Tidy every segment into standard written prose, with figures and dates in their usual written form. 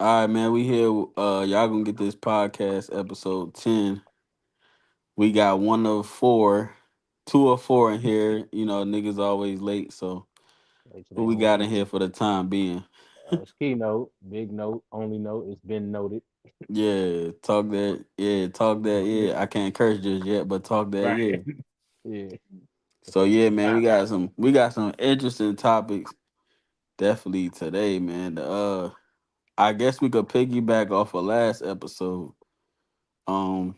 All right, man. We here. Y'all gonna get this podcast episode 10. We got one of four, two or four in here. You know, niggas always late. So Like who today, we more got in than here for the time being? it's keynote, big note, only note. It's been noted. Yeah, talk that. Yeah, talk that. Yeah, I can't curse just yet, but talk that. Right. Yeah. Yeah. So So yeah, we man. got We got some interesting topics definitely today, man. I guess we could piggyback off of last episode. Um,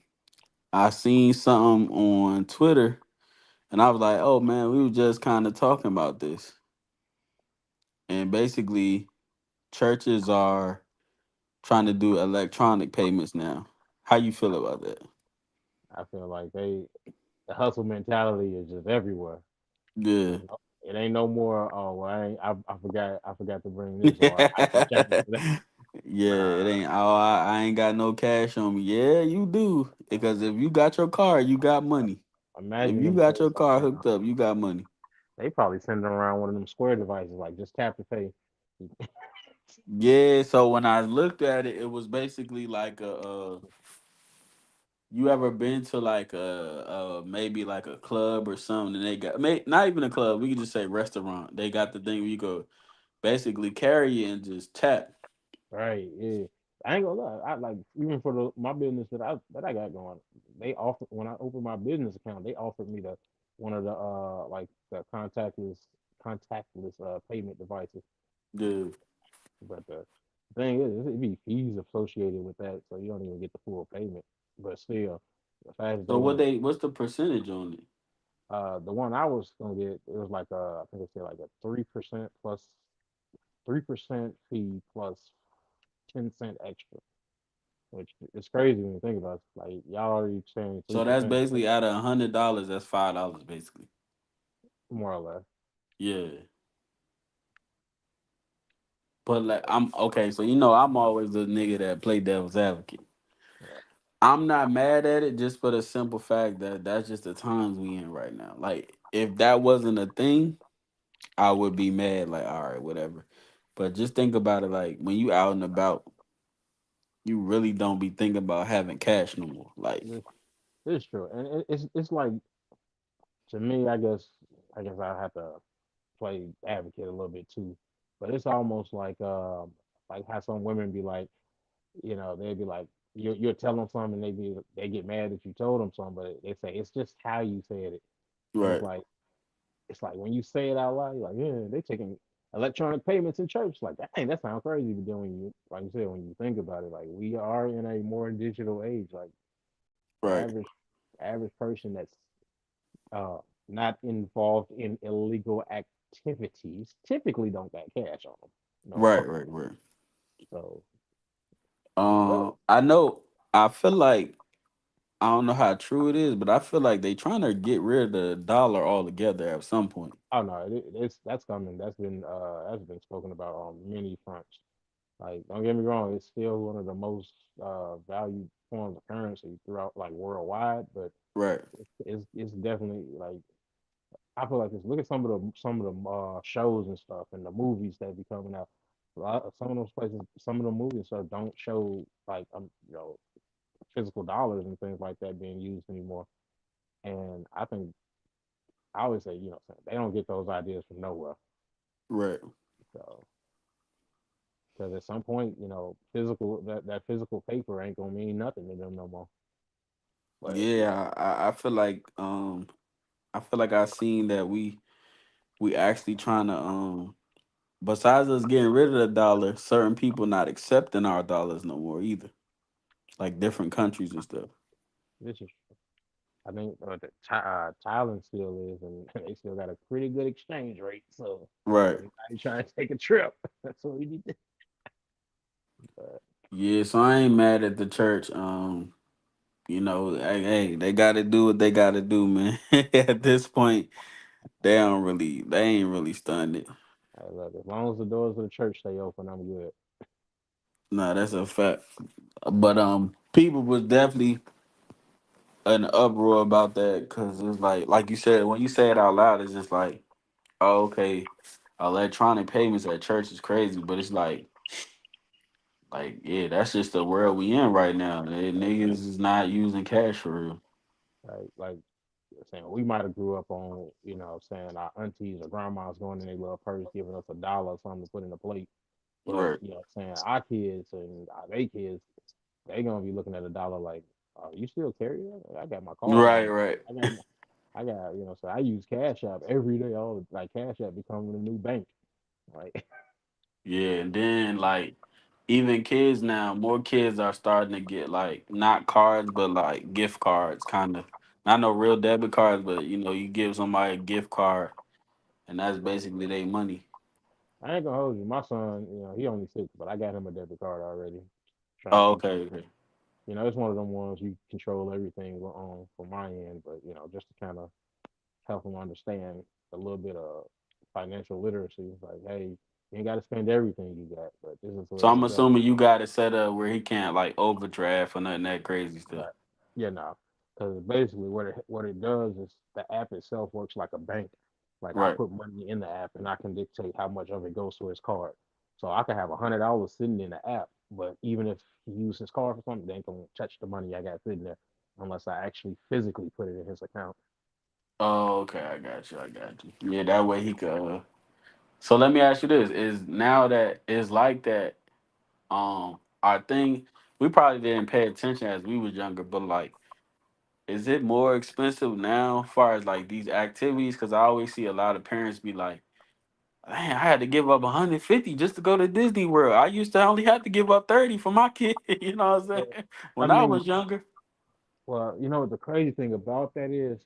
I seen something on Twitter. And I was like, oh man, we were just kind of talking about this. And basically, churches are trying to do electronic payments now. How you feel about that? I feel like the hustle mentality is just everywhere. Yeah. It ain't no more. Oh, well, I forgot to bring this, or I didn't check into that. Yeah, it Nah, ain't. Oh, I ain't got no cash on me. Yeah, you do. Because if you got your car, you got money. If imagine you them got your church like car hooked up, you got money. they probably sending around one of them square devices, like just tap to pay. Yeah. So when I looked at it, it was basically like you ever been to like maybe like a club or something? And they got not even a club. We could just say restaurant. They got the thing where you go basically carry it and just tap. Right? Yeah. I ain't gonna lie. I like even for my business that I got going. They offer when I opened my business account, they offered me the one of the like the contactless payment devices. Yeah. But the thing is, it'd be fees associated with that, so you don't even get the full payment. But still, the fact that they So want to, what's the percentage on it? the one I was gonna get, it was like I think they said like a 3% plus 3% fee plus 10 cent extra, which is crazy when you think about it. Like y'all already saying three So that's percent, basically out of $100, that's $5 basically. more or less. Yeah. But like I'm okay, so you know I'm always the nigga that play devil's advocate. Right. I'm not mad at it just for the simple fact that that's just the times we in right now. Like if that wasn't a thing, I would be mad, like, all right, whatever. But just think about it, like when you out and about, you really don't be thinking about having cash no more. Like, This, this is true, and it's like to me, I guess I have to play advocate a little bit too, but it's almost like how some women be like, they'd be like, you're telling them something, and they get mad that you told them something, but they say it's just how you said it, and right, it's like when you say it out loud, you're like, yeah, they taking electronic payments in church, like dang, that sounds crazy, but then when you like you said, when you think about it, like we are in a more digital age, like the right, average person that's uh not involved in illegal activities typically don't got cash on them no more. right. So, but I know. I feel like I don't know how true it is, but I feel like they trying to get rid of the dollar altogether at some point. oh no, it's that's coming. That's been spoken about on many fronts. Like, don't get me wrong, it's still one of the most valued forms of currency throughout like worldwide, but Right, it's definitely like I feel like this. Look at some of the shows and stuff and the movies that be coming out. Some of those places, some of the movies and stuff don't show like physical dollars and things like that being used anymore. And I think I always say, they don't get those ideas from nowhere. right. So because at some point, physical that physical paper ain't gonna mean nothing to them no more. But Yeah, I feel like I seen that we actually trying to besides us getting rid of the dollar, certain people not accepting our dollars no more either. Like different countries and stuff. this is, I think Thailand still is, and they still got a pretty good exchange rate. So Right. anybody trying to take a trip, that's what we need to. But Yeah, so I ain't mad at the church. Hey, they gotta do what they gotta do, man. At this point, they ain't really stunned it. look, as long as the doors of the church stay open, I'm good. Nah, that's a fact. But people was definitely an uproar about that because it's like you said, when you say it out loud, it's just like, oh, okay, electronic payments at church is crazy, but it's like Like, yeah, that's just the world we in right now. Niggas is not using cash for real. right? Like saying we might have grew up on, saying our aunties or grandmas going in their little purse giving us $1 or something to put in a plate. But Right. saying our kids and they kids, they gonna be looking at $1 like, oh, you still carry that? I got my card Right, on. right. I got, so I use Cash App every day. All like Cash App becoming a new bank. Like, Yeah, and then like even kids now, more kids are starting to get like not cards, but like gift cards, kind of. Not no real debit cards, but you give somebody a gift card, and that's basically their money. I ain't gonna hold you. My son, he only 6, but I got him a debit card already. Trying to Oh, teach him. okay, okay. It's one of them ones you control everything on from my end, but just to kind of help him understand a little bit of financial literacy. Like, hey, you ain't got to spend everything you got, but this is So where I'm this goes. assuming you got it set up where he can't like overdraft or nothing that crazy stuff. Right. Yeah, no. Because basically, what it does is the app itself works like a bank. Like I Right. put money in the app, and I can dictate how much of it goes to his card. So I could have $100 sitting in the app, but even if he uses his card for something, they ain't gonna touch the money I got sitting there unless I actually physically put it in his account. Oh, okay. I got you. I got you. Yeah, that way he could. So let me ask you this: Is now that it's like that, our thing, we probably didn't pay attention as we was younger, but like, is it more expensive now, as far as like these activities? Because I always see a lot of parents be like, "Man, I had to give up 150 just to go to Disney World. I used to only have to give up 30 for my kid." You know what I'm Yeah. saying? I When I mean, was younger. well, the crazy thing about that is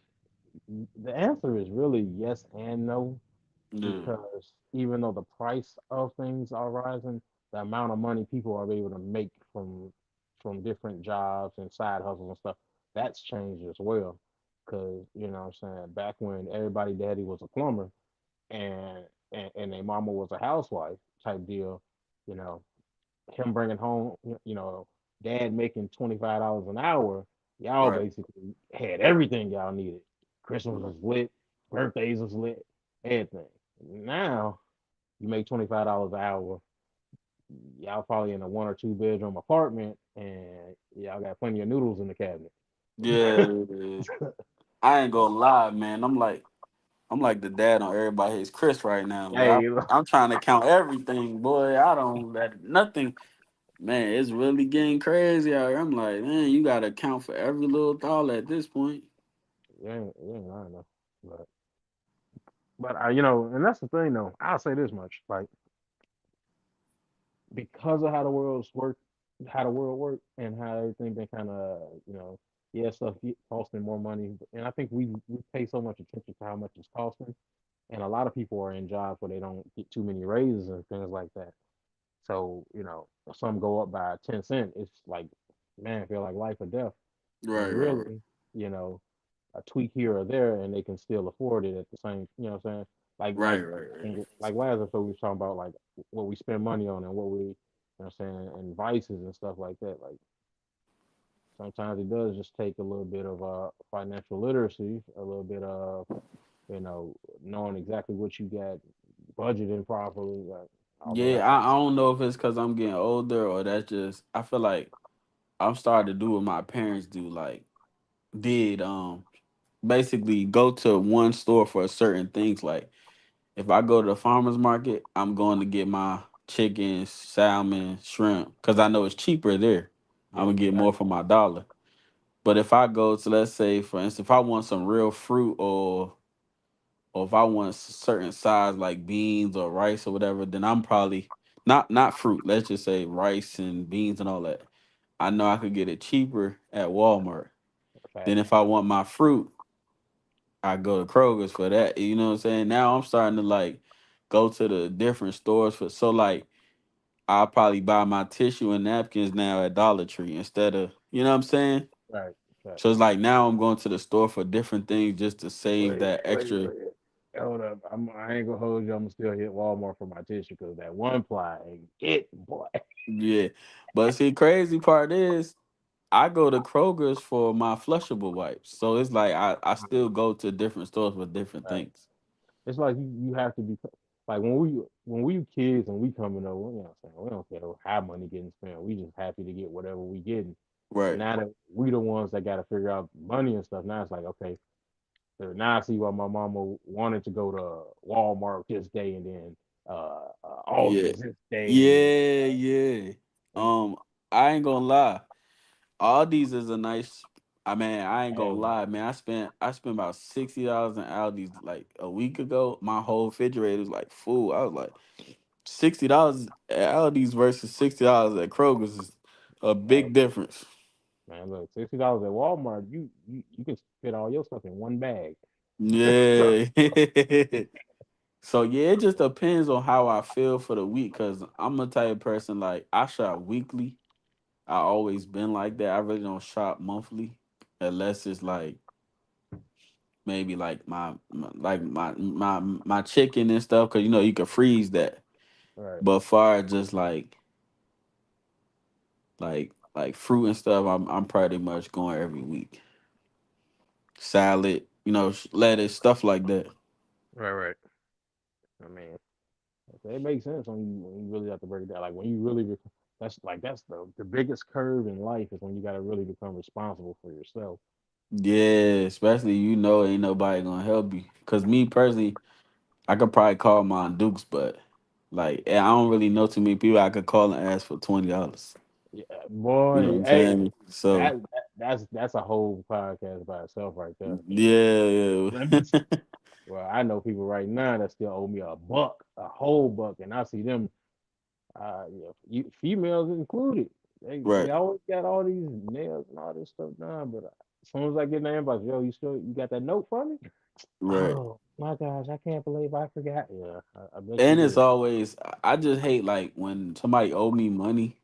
the answer is really yes and no, Yeah. because even though the price of things are rising, the amount of money people are able to make from different jobs and side hustles and stuff, that's changed as well. Because what I'm saying, back when everybody daddy was a plumber and and their mama was a housewife type deal, you know, him bringing home, dad making $25 an hour, y'all Right. basically had everything y'all needed. Christmas Right. was lit, birthdays was lit, everything. Now you make $25 an hour, y'all probably in a 1 or 2 bedroom apartment, and y'all got plenty of noodles in the cabinet. Yeah. I ain't gonna lie, man. I'm like the dad on everybody hates Chris right now. Like Hey, I'm trying to count everything, boy. I don't let nothing. Man, it's really getting crazy out here. I'm like, man, you gotta count for every little dollar at this point. you ain't lying though. But and that's the thing though. I'll say this much, like because of how the world worked, and how everything been kind of, yeah, stuff costing more money. And I think we pay so much attention to how much it's costing, and a lot of people are in jobs where they don't get too many raises and things like that. So some go up by 10 cent. It's like, man, feel like life or death. When Right, right, right, really, you know, a tweak here or there, and they can still afford it at the same. You know what I'm saying? Like right, like right, right. like last episode we was talking about like what we spend money on and what we, what I'm saying, and vices and stuff like that. Like sometimes it does just take a little bit of financial literacy, a little bit of knowing exactly what you got, budgeting properly. Like, although Yeah, that's like, I don't know if it's because I'm getting older or that's just I feel like I'm starting to do what my parents do. Like did basically go to one store for certain things. Like if I go to the farmers market, I'm going to get my chicken, salmon, shrimp because I know it's cheaper there. I'm yeah, gonna get more exactly, for my dollar. But if I go to, let's say, for instance, if I want some real fruit or if I want certain size like beans or rice or whatever, then I'm probably not fruit. Let's just say rice and beans and all that. I know I could get it cheaper at Walmart. Then facts, if I want my fruit, I go to Kroger's for that. You know what I'm saying? Now I'm starting to like go to the different stores for so like I'll probably buy my tissue and napkins now at Dollar Tree instead of you know what I'm saying? right, facts. So it's like now I'm going to the store for different things just to save Wait, that wait, extra. wait. Hold up. I ain't gonna hold you. I'm gonna still hit Walmart for my tissue because that one ply ain't it, boy. Yeah. But see, crazy part is I go to Kroger's for my flushable wipes. So it's like I still go to different stores for different Right. things. It's like you have to be like when we kids and we coming over, you know what I'm saying, we don't care how money getting spent. We just happy to get whatever we getting. But Right. now that we the ones that got to figure out money and stuff, now it's like okay, so now I see why my mama wanted to go to Walmart this day and then Yeah. Aldi's this day and then Yeah, yeah. and Um, I ain't gonna lie. All these is a nice. I mean, I ain't gonna hey, lie, man. I spent about $60 in Aldi's like a week ago. My whole refrigerator was like full. I was like, $60 at Aldi's versus $60 at Kroger's is a hey, big difference. man, look, $60 at Walmart, you can fit all your stuff in one bag. Yeah. So yeah, it just depends on how I feel for the week. Cause I'm a type of person like I shop weekly. I always been like that. I really don't shop monthly unless it's like maybe like my chicken and stuff. Cause you know you can freeze that. Right, But far as just like fruit and stuff, I'm pretty much going every week. Salad, lettuce, stuff like that. right. I mean, it makes sense when you really have to break it down. Like when you really, that's the biggest curve in life is when you got to really become responsible for yourself. Yeah, especially ain't nobody gonna help you. Cause me personally, I could probably call mine Dukes, but like I don't really know too many people I could call and ask for $20. Yeah, You know what boy, I'm hey, saying? So that's a whole podcast by itself right there. yeah, Let me. yeah. Well, I know people right now that still owe me a buck, a whole buck, and I see them, yeah, females included. They Right, always got all these nails and all this stuff done, but as soon as I get in the inbox, yo, you got that note from me? right. Oh my gosh, I can't believe I forgot. Yeah, I bet you And it's did. always I just hate like when somebody owe me money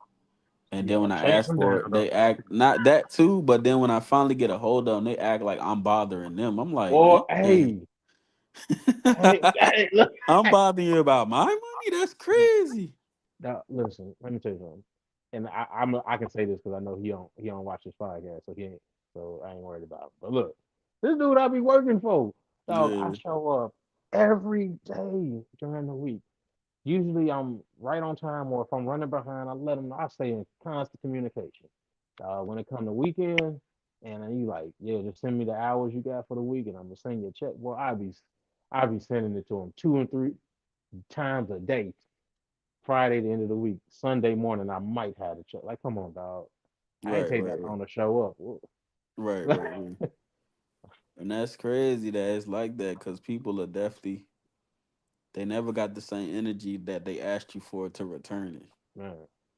and then Yeah, when I chase ask them for down it, though. they act not that too, but then when I finally get a hold of them, they act like I'm bothering them. I'm like, Boy, man, hey, look. I'm bothering you about my money? That's crazy. Now, listen, let me tell you something. And I can say this because I know he don't watch this podcast, so he ain't so I ain't worried about it. But look, this dude I be working for, dog, I Yeah, show up every day during the week. Usually I'm right on time, or if I'm running behind, I let him know. I stay in constant communication. When it come to weekend, and then you like, yeah, just send me the hours you got for the week, and I'm gonna send you a check. Well, I be sending it to him 2 and 3 times a day. Friday, the end of the week, Sunday morning, I might have to check. Like, come on, dog. I ain't right, take right, that right, long to show up. right, right, right. And that's crazy that it's like that because people are definitely they never got the same energy that they asked you for to return it. Man,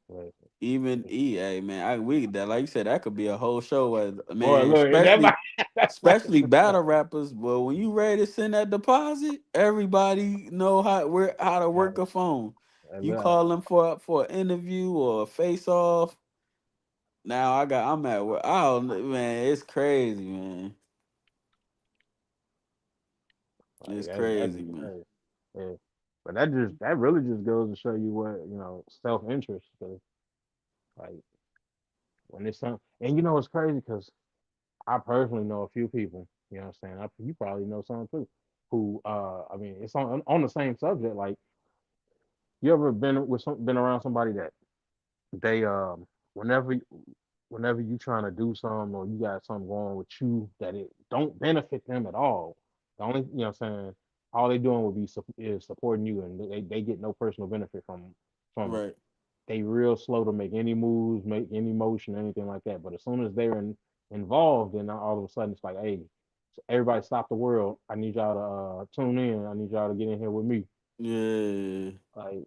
listen. Even EA, man, we that like you said, that could be a whole show. Boy, Man, look, and that especially might, that might especially battle rappers. Well, when you ready to send that deposit, everybody know how to work a phone. You look, call them for an interview or a face off. Now I'm at work. Oh man, it's crazy, man. like It's that crazy, be man. crazy. Yeah. But that really just goes to show you what self interest. Because like when it's something, and it's crazy because I personally know a few people. You know what I'm saying? You probably know some too. Who I mean, it's on the same subject. Like you ever been around somebody that they whenever whenever you trying to do something or you got something going with you that it don't benefit them at all. The only what I'm saying, all they doing would be is supporting you, and they get no personal benefit from it. Right. They real slow to make any moves, make any motion, anything like that. But as soon as they're involved, then all of a sudden it's like, hey, everybody stop the world. I need y'all to tune in. I need y'all to get in here with me. Yeah. Like,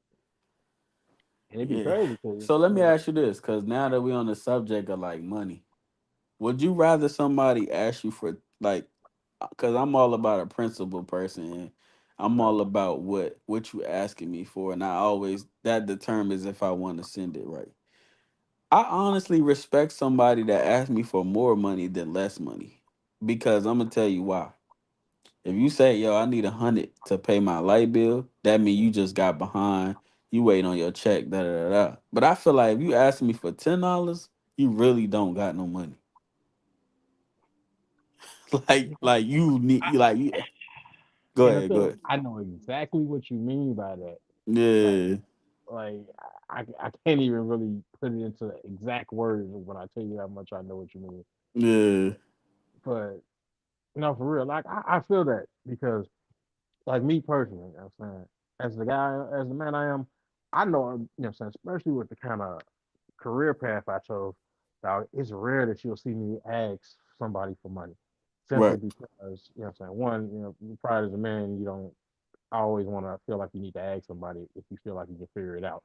and it'd be Yeah. crazy because So let me ask you this, because now that we're on the subject of like money, would you rather somebody ask you for like, because I'm all about a principle person, and I'm right. all about what you asking me for, and I always that determines if I want to send it right. I honestly respect somebody that asks me for more money than less money, because I'm gonna tell you why. If you say, "Yo, I need 100 to pay my light bill," that means you just got behind. You wait on your check, da da da da. But I feel like if you ask me for $10, you really don't got no money. Like you need you like you. Go And the ahead, go thing, ahead. I know exactly what you mean by that. Like, Yeah, like I can't even really put it into exact words when I tell you how much I know what you mean. yeah, But no, for real, like I feel that because like me personally, you know what I'm saying, as the guy, as the man I am, I know, you know what I'm saying, especially with the kind of career path I chose, now it's rare that you'll see me ask somebody for money simply right, because, you know what I'm saying, one, probably as a man, you don't always want to feel like you need to ask somebody if you feel like you can figure it out.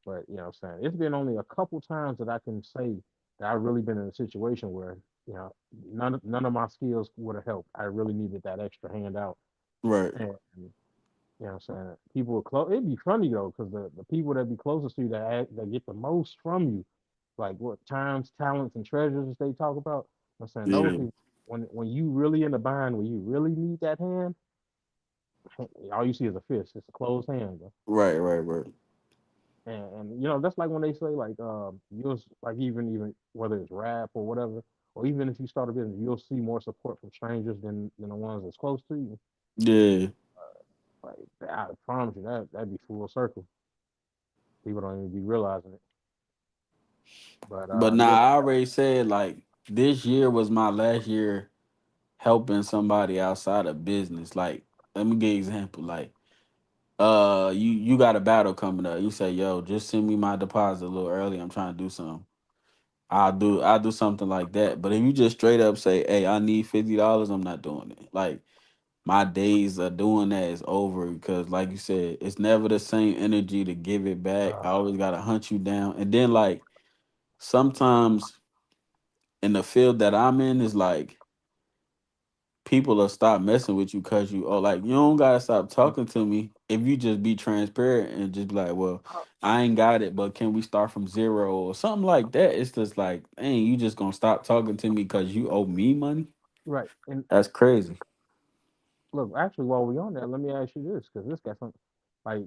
But, you know what I'm saying, it's been only a couple times that I can say that I've really been in a situation where, you know, none of my skills would have helped. I really needed that extra hand out. right, And you know what I'm saying? People were close. It'd be funny though, because the people that be closest to you that get the most from you, like what times, talents, and treasures as they talk about. I'm saying those yeah, people, when you really in the bind, when you really need that hand, all you see is a fist. It's a closed hand, bro. right, right, right. And that's like when they say like you'll like even whether it's rap or whatever, or even if you start a business, you'll see more support from strangers than the ones that's close to you. Yeah. Like I promise you that'd be full circle. People don't even be realizing it. But But nah, yeah, I already said like this year was my last year helping somebody outside of business. Like, let me give you an example. Like, you got a battle coming up. You say, yo, just send me my deposit a little early. I'm trying to do something. I'll do something like that. But if you just straight up say, hey, I need $50, I'm not doing it. Like my days of doing that is over because like you said, it's never the same energy to give it back. I uh, always gotta hunt you down. And then like sometimes in the field that I'm in is like people will stop messing with you because you or like you don't gotta stop talking to me if you just be transparent and just be like, well, I ain't got it, but can we start from zero or something like that? It's just like, dang, you just gonna stop talking to me because you owe me money? right. And That's crazy. look, actually, while we on that, let me ask you this, because this got something like,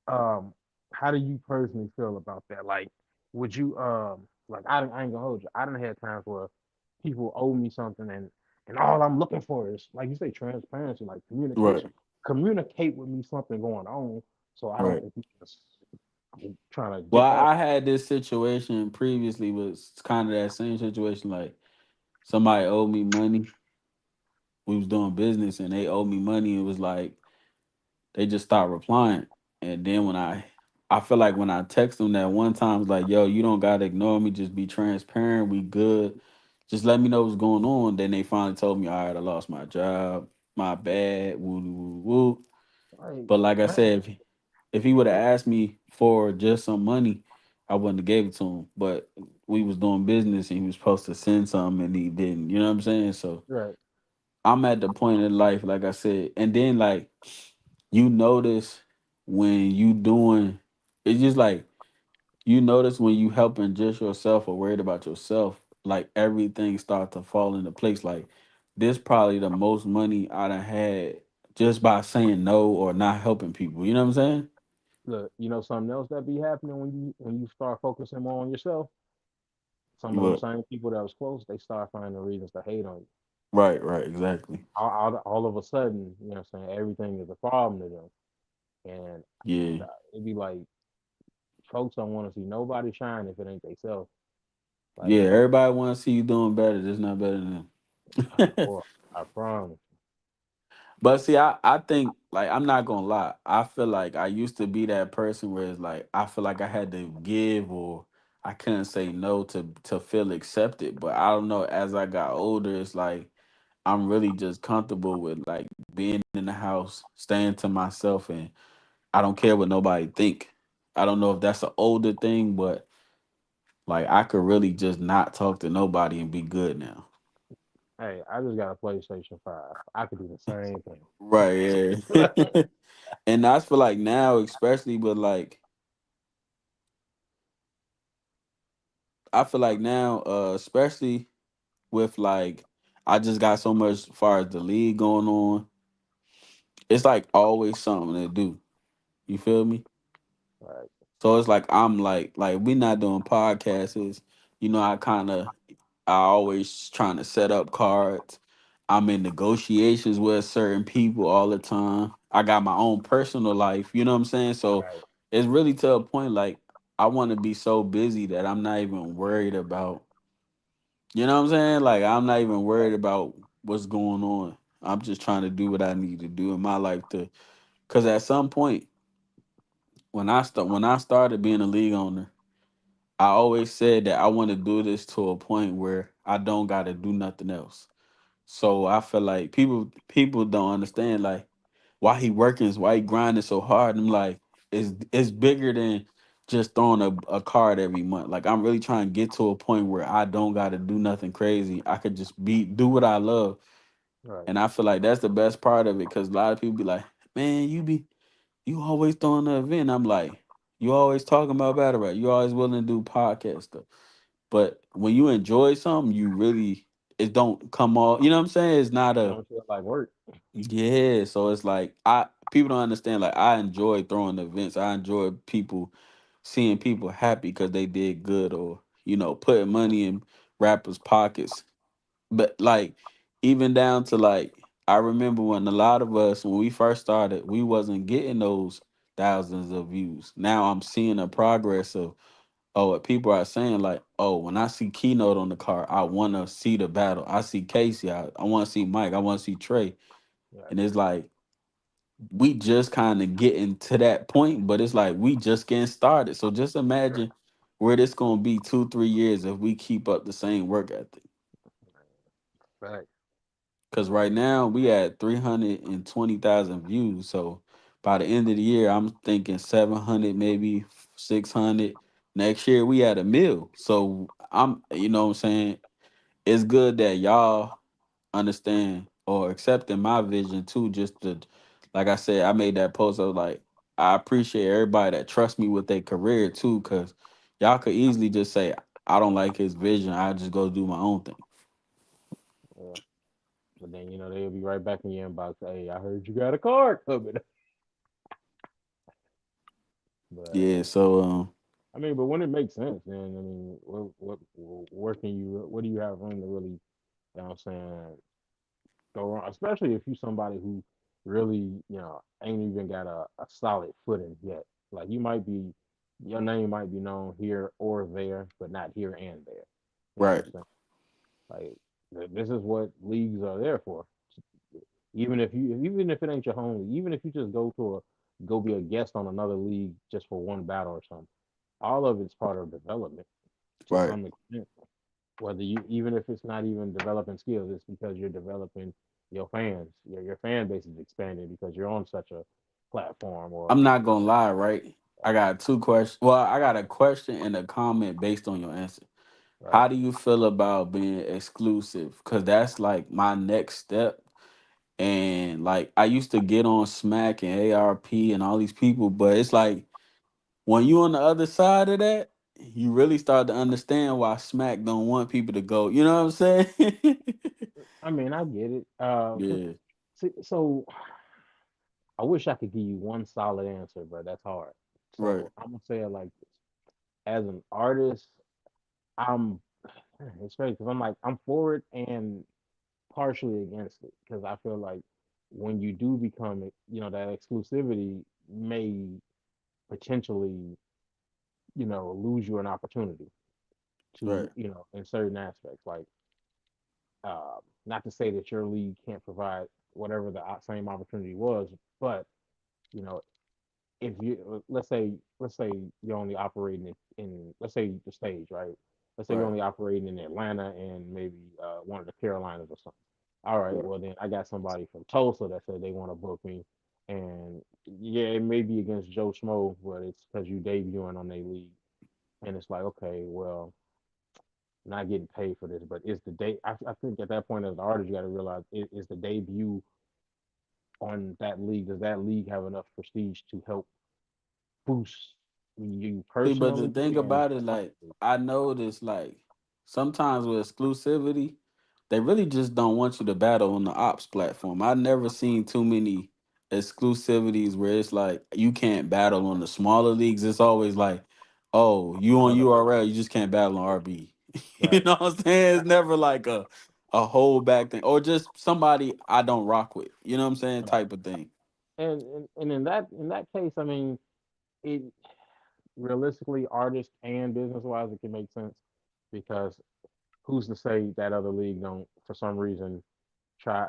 um, how do you personally feel about that? Like, would you, like, I ain't gonna hold you. I done had times where people owe me something, and all I'm looking for is, like you say, transparency, like Right, communication. Communicate with me something going on, so I don't right. be just trying to Well, get off. I had this situation previously was kind of that same situation. Like somebody owed me money. We was doing business and they owed me money. It was like they just stopped replying. And then I feel like when I text them that one time, it's like, yo, you don't gotta ignore me. Just be transparent. We good. Just let me know what's going on. Then they finally told me, all right, I lost my job. My bad. Woo, woo, woo. Like, But like I man, said, if he would have asked me for just some money, I wouldn't have gave it to him. But we was doing business and he was supposed to send something and he didn't. You know what I'm saying? So right. I'm at the point in life, like I said, and then like you notice when you doing it's just like you notice when you helping just yourself or worried about yourself, like everything start to fall into place. Like this probably the most money I done had just by saying no or not helping people. You know what I'm saying? Look, something else that be happening when you start focusing more on yourself. Some of them What? same people that was close, they start finding reasons to hate on you. Right, right, exactly. All of a sudden, what I'm saying, everything is a problem to them. And Yeah. it'd be like folks don't want to see nobody shine if it ain't they self. Like, Yeah, everybody wanna see you doing better, just not better than them. boy, I promise. But see, I think like I'm not gonna lie. I feel like I used to be that person where it's like I feel like I had to give or I couldn't say no to feel accepted. But I don't know. As I got older, it's like I'm really just comfortable with like being in the house, staying to myself, and I don't care what nobody think. I don't know if that's an older thing, but like I could really just not talk to nobody and be good now. Hey, I just got a PlayStation 5. I could do the same Right. thing. Yeah. And I feel like now, especially with like I feel like now, especially with like, I just got so much as far as the league going on. It's like always something to do. You feel me? Right. So it's like I'm like we not doing podcasts. I kind of I always trying to set up cards. I'm in negotiations with certain people all the time. I got my own personal life, you know what I'm saying? So Right. it's really to a point like I want to be so busy that I'm not even worried about, you know what I'm saying? Like I'm not even worried Right. about what's going on. I'm just trying to do what I need to do in my life to, cuz at some point when I started being a league owner, I always said that I want to do this to a point where I don't got to do nothing else. So I feel like people don't understand like why he working, why he grinding so hard. I'm like, it's bigger than just throwing a card every month. Like I'm really trying to get to a point where I don't gotta do nothing crazy. I could just do what I love. Right. And I feel like that's the best part of it because a lot of people be like, man, you always throwing the event. I'm like, you always talking about battle rap. You always willing to do podcast stuff. But when you enjoy something, you really it don't come off. You know what I'm saying? It's not a Don't feel like work. yeah. So it's like I people don't understand. Like I enjoy throwing events. I enjoy people seeing people happy because they did good or putting money in rappers' pockets. But like even down to like I remember when a lot of us when we first started, we wasn't getting those thousands of views. Now I'm seeing a progress of what people are saying like, oh, when I see Keynote on the car, I want to see the battle. I see Casey, I want to see Mike, I want to see Trey. Right. And it's like we just kind of getting to that point, but it's like we just getting started. So just imagine where this gonna be 2, 3 years if we keep up the same work ethic. Fact. Because right now we at 320,000 views. So by the end of the year, I'm thinking 700, maybe 600. Next year we at a mil. So you know what I'm saying? It's good that y'all understand or accepting my vision too. Just to, like I said, I made that post. I was like, I appreciate everybody that trusts me with their career too, because y'all could easily just say, I don't like his vision. I just go do my own thing. Yeah. But then they'll be right back in your inbox. Hey, I heard you got a card coming. But Yeah. So I mean, but when it makes sense, then I mean, where can you? What do you have room to really? You know what I'm saying, go wrong? Especially if you somebody who really ain't even got a solid footing yet. Like you might be, your name might be known here or there, but not here and there. You know what right, I'm saying? Like this is what leagues are there for. Even if it ain't your home league, even if you just go be a guest on another league just for one battle or something, all of it's part of development to right. some extent. Whether you even if it's not even developing skills, it's because you're developing your fans. Your fan base is expanding because you're on such a platform or I'm not gonna lie, right? I got two questions. Well, I got a question and a comment based on your answer. right. How do you feel about being exclusive? Because that's like my next step. And like I used to get on Smack and ARP and all these people, but it's like when you on the other side of that, you really start to understand why Smack don't want people to go. You know what I'm saying? I mean, I get it. Yeah, So I wish I could give you one solid answer, but that's hard. right, So I'm gonna say it like this: as an artist, I'm it's crazy because I'm for it and partially against it because I feel like when you do become that exclusivity may potentially lose you an opportunity right, to in certain aspects like not to say that your league can't provide whatever the same opportunity was, but you know if you let's say you're only operating in let's say the stage, right? Let's say you're right, only operating in Atlanta and maybe one of the Carolinas or something. All right, right. well then I got somebody from Tulsa that said they want to book me, and yeah, it may be against Joe Schmo, but it's because you debuting on their league, and it's like okay, well, not getting paid for this, but is the day I think at that point as an artist you got to realize is the debut on that league, does that league have enough prestige to help boost you See, but the personally thing and about it, like, I noticed, like, sometimes with exclusivity, they really just don't want you to battle on the ops platform. I never seen too many exclusivities where it's like you can't battle on the smaller leagues. It's always like, oh, you on another URL, you just can't battle on RB. You right. know what I'm saying? It's never like a, a whole back thing, or just somebody I don't rock with. You know what I'm saying? Right. Type of thing. And in that case, I mean, it realistically, artist and business wise, it can make sense because who's to say that other league don't for some reason try,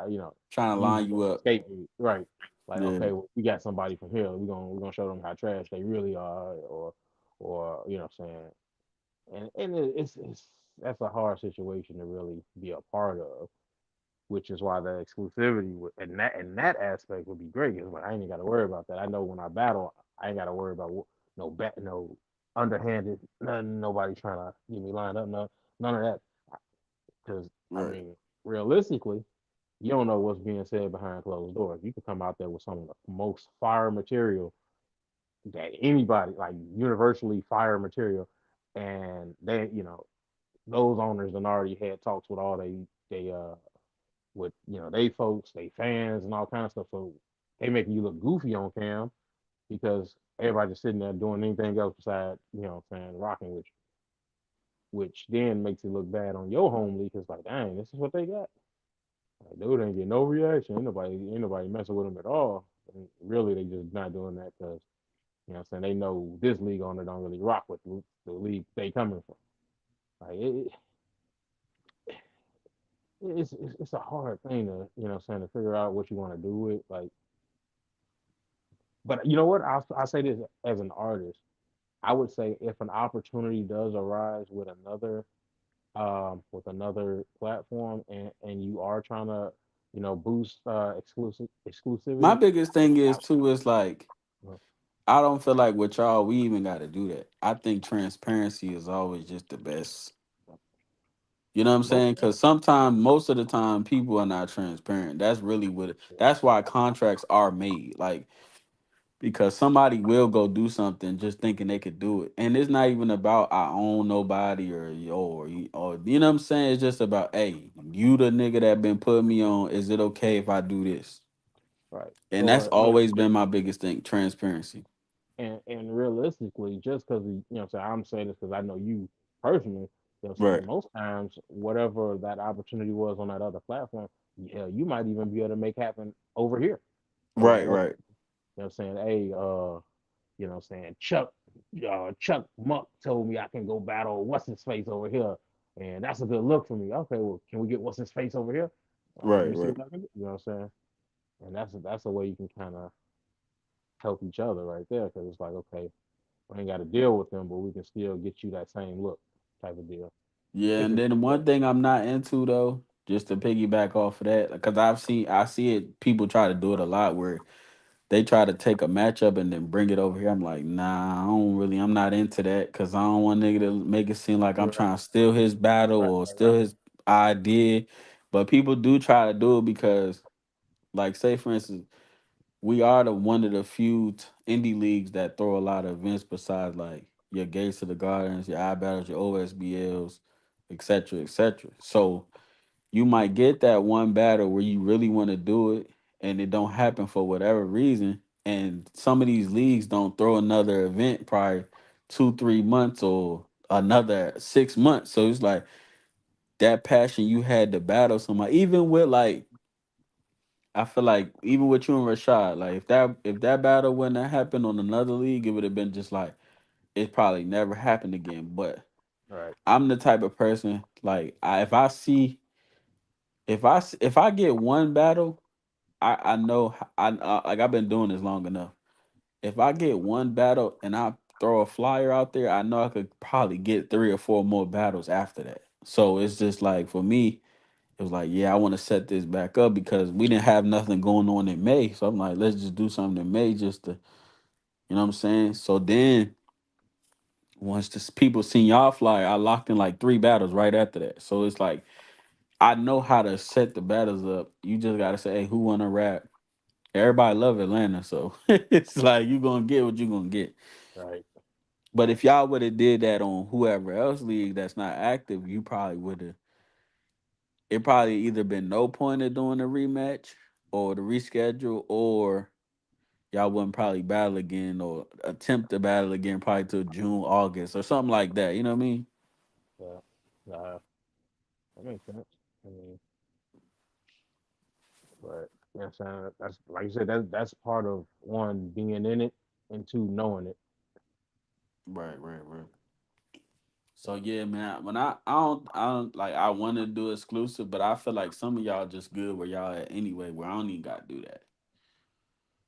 Trying to use line you you as a up. scapegoat, right? Like, Yeah, okay, well, we got somebody from here. We're gonna show them how trash they really are, or what I'm saying. And it's that's a hard situation to really be a part of, which is why the exclusivity and that aspect would be great. Because I ain't got to worry about that. I know when I battle, I ain't got to worry about no underhanded, nothing, nobody trying to get me lined up, none of that. Because I right. mean, realistically, you don't know what's being said behind closed doors. You could come out there with some of the most fire material that anybody, like universally fire material, and those owners and already had talks with all they with they folks, they fans and all kinds of stuff. So they making you look goofy on cam because everybody just sitting there doing anything else besides, what I'm saying, rocking with you, which then makes it look bad on your home league. Cause like, dang, this is what they got. Like, dude ain't get no reaction. Ain't nobody messing with them at all. And really, they just not doing that because what I'm saying, they know this league owner don't really rock with the league they coming from. Like it's a hard thing to what I'm saying, to figure out what you want to do with like. But you know what? I say this as an artist. I would say if an opportunity does arise with another platform, and you are trying to boost My exclusivity. biggest thing is I, too is like I don't feel like with y'all we even got to do that. I think transparency is always just the best. You know what I'm most saying? Because sometimes, most of the time, people are not transparent. That's really what. That's why contracts are made. Like because somebody will go do something just thinking they could do it, and it's not even about I own nobody or you know what I'm saying. It's just about hey, you the nigga that been putting me on. Is it okay if I do this? right, And that's or look, always been my biggest thing: transparency. and realistically, just because I'm saying this because I know you personally. Right, Most times, whatever that opportunity was on that other platform, yeah, you might even be able to make happen over here. Be like, right, okay, right, hey, Chuck Monk told me I can go battle what's his face over here, and that's a good look for me. Okay, well, can we get what's his face over here? Let right, me see right. what I can do. You know what I'm saying? And that's a way you can kind of help each other right there, because it's like, okay, we ain't got to deal with them, but we can still get you that same look type of deal. Yeah, If and it's then one thing I'm not into though, just to piggyback off of that, because I see it. People try to do it a lot where they try to take a matchup and then bring it over here. I'm like, nah, I'm not into that because I don't want nigga to make it seem like I'm right, trying to steal his battle right, or right, right, steal his idea. But people do try to do it because, like, say for instance, we are the one of the few indie leagues that throw a lot of events besides like your Gates of the Gardens, your I battles, your OSBLs, etc., etc. So you might get that one battle where you really want to do it and it don't happen for whatever reason. And some of these leagues don't throw another event probably 2 3 months or another 6 months. So it's like that passion you had to battle somebody, even with like I feel like even with you and Rashad, like if that battle wouldn't have happened on another league, it would have been just like it probably never happened again. But right, I'm the type of person like if I see if I get one battle, I know like I've been doing this long enough. If I get one battle and I throw a flyer out there, I know I could probably get 3 or 4 more battles after that. So it's just like for me, it was like, yeah, I want to set this back up because we didn't have nothing going on in May. So I'm like, let's just do something in May just to, you know what I'm saying? So then once the people seen y'all flyer, I locked in like 3 battles right after that. So it's like I know how to set the battles up. You just gotta say, hey, who wanna rap? Everybody love Atlanta, so it's like you gonna get what you gonna get. right, But if y'all would have did that on whoever else league that's not active, you probably would have. It probably either been no point of doing a rematch or the reschedule, or y'all wouldn't probably battle again or attempt to battle again probably till June, August or something like that. You know what I mean? yeah, nah, that makes sense. I mean. But you know what I'm saying? That's like you said, that's part of one being in it and two knowing it. Right, right, right. So yeah, man. When I don't like. I want to do exclusive, but I feel like some of y'all just good where y'all at anyway. Where I don't even got to do that.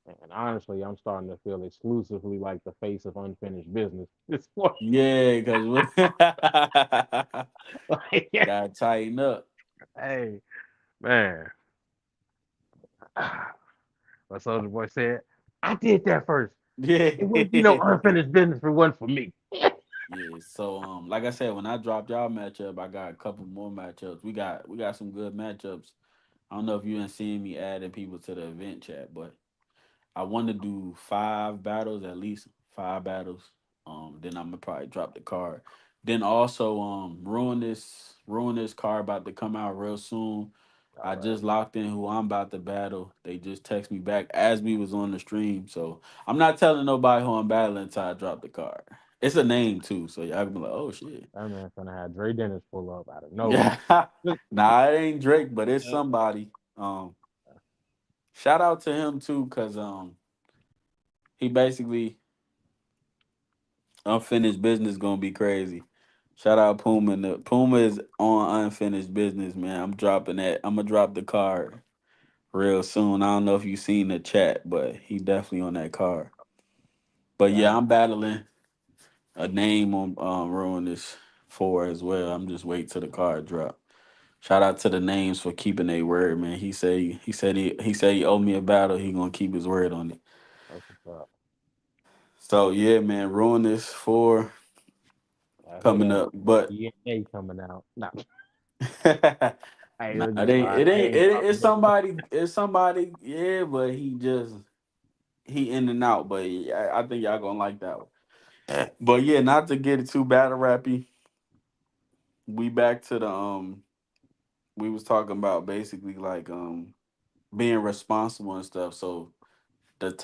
And honestly, I'm starting to feel exclusively like the face of unfinished business. It's more Yeah, cause like, gotta tighten up. hey, man, what Soldier Boy said, I did that first. Yeah, It wouldn't be no unfinished business if it wasn't for me. yeah. So like I said, when I dropped y'all matchup, I got a couple more matchups. We got some good matchups. I don't know if you didn't see me adding people to the event chat, but I want to do 5 battles, at least 5 battles. Then I'm gonna probably drop the card. Then also, ruin this card about to come out real soon. All I right. just locked in who I'm about to battle. They just text me back as we was on the stream, so I'm not telling nobody who I'm battling until I drop the card. It's a name too, so y'all can be like, oh shit. That man finna have Dre Dennis pull up out of nowhere. Yeah, nah, it ain't Drake, but it's somebody. Shout out to him too, cause he basically unfinished business gonna be crazy. Shout out Puma. Puma is on unfinished business, man. I'm dropping that. I'm gonna drop the card real soon. I don't know if you seen the chat, but he definitely on that card. But That yeah, man, I'm battling a name on Ruin this four as well. I'm just waiting till the card drop. Shout out to the names for keeping their word, man. He said he owed me a battle. He gonna keep his word on it. that's what's up. So yeah, man, Ruin this four I hear coming that up, but DNA coming out. Nah, hey, nah, let me it ain't. start. It I ain't. ain't It's talking about that. somebody. It's somebody. Yeah, but he in and out. But yeah, I think y'all gonna like that one. But yeah, not to get it too battle rappy. We back to the We was talking about basically like being responsible and stuff. So the